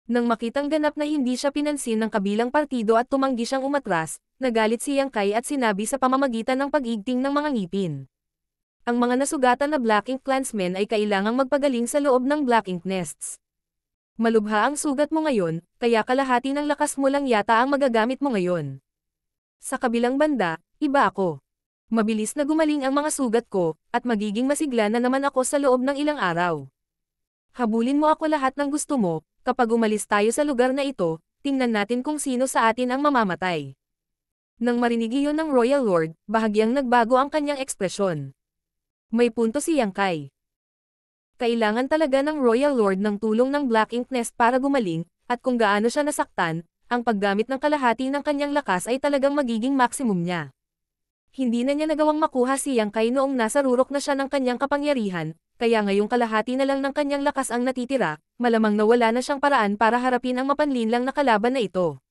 Nang makitang ganap na hindi siya pinansin ng kabilang partido at tumanggi siyang umatras, nagalit si Yang Kai at sinabi sa pamamagitan ng pag-igting ng mga ngipin. Ang mga nasugatan na Black Ink clansmen ay kailangang magpagaling sa loob ng Black Ink nests. Malubha ang sugat mo ngayon, kaya kalahati ng lakas mo lang yata ang magagamit mo ngayon. Sa kabilang banda, iba ako. Mabilis na gumaling ang mga sugat ko, at magiging masigla na naman ako sa loob ng ilang araw. Habulin mo ako lahat ng gusto mo, kapag umalis tayo sa lugar na ito, tingnan natin kung sino sa atin ang mamamatay. Nang marinig iyon ng Royal Lord, bahagyang nagbago ang kanyang ekspresyon. May punto si Yang Kai. Kailangan talaga ng Royal Lord ng tulong ng Black Ink Nest para gumaling, at kung gaano siya nasaktan, ang paggamit ng kalahati ng kanyang lakas ay talagang magiging maximum niya. Hindi na niya nagawang makuha si Yang Kai noong nasa rurok na siya ng kanyang kapangyarihan, kaya ngayong kalahati na lang ng kanyang lakas ang natitira, malamang nawala na siyang paraan para harapin ang mapanlinlang na kalaban na ito.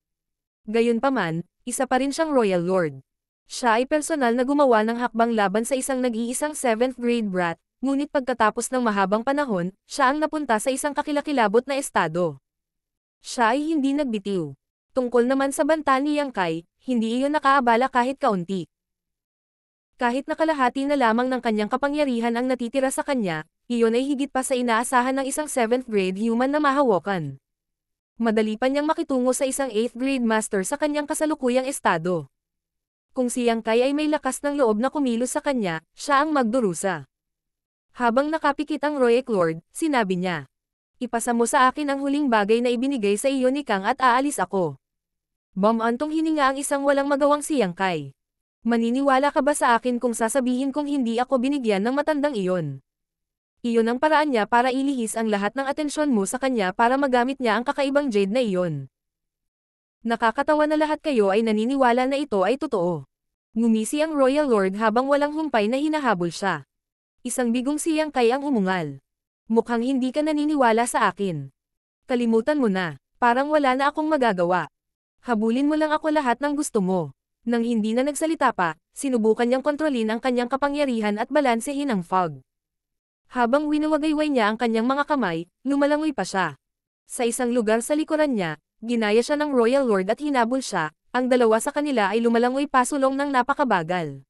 Gayunpaman, isa pa rin siyang Royal Lord. Siya ay personal na gumawa ng hakbang laban sa isang nag-iisang 7th grade brat, ngunit pagkatapos ng mahabang panahon, siya ang napunta sa isang kakilakilabot na estado. Siya ay hindi nagbitiw. Tungkol naman sa banta ni Yang Kai, hindi iyon nakaabala kahit kaunti. Kahit na kalahati na lamang ng kanyang kapangyarihan ang natitira sa kanya, iyon ay higit pa sa inaasahan ng isang 7th grade human na mahawakan. Madali pa niyang makitungo sa isang 8th grade master sa kanyang kasalukuyang estado. Kung si Yang Kai ay may lakas ng loob na kumilos sa kanya, siya ang magdurusa. Habang nakapikit ang Royal Lord, sinabi niya, ipasa mo sa akin ang huling bagay na ibinigay sa iyo ni Kang at aalis ako. Bumantong hininga ang isang walang magawang si Yang Kai. Maniniwala ka ba sa akin kung sasabihin kong hindi ako binigyan ng matandang iyon? Iyon ang paraan niya para ilihis ang lahat ng atensyon mo sa kanya para magamit niya ang kakaibang jade na iyon. Nakakatawa na lahat kayo ay naniniwala na ito ay totoo. Ngumisi ang Royal Lord habang walang humpay na hinahabol siya. Isang bigong si Yang Kai ang umungal. Mukhang hindi ka naniniwala sa akin. Kalimutan mo na, parang wala na akong magagawa. Habulin mo lang ako lahat ng gusto mo. Nang hindi na nagsalita pa, sinubukan niyang kontrolin ang kanyang kapangyarihan at balansehin ang fog. Habang winuwagayway niya ang kanyang mga kamay, lumalangoy pa siya. Sa isang lugar sa likuran niya, ginaya siya ng Royal Lord at hinabol siya, ang dalawa sa kanila ay lumalangoy pasulong ng napakabagal.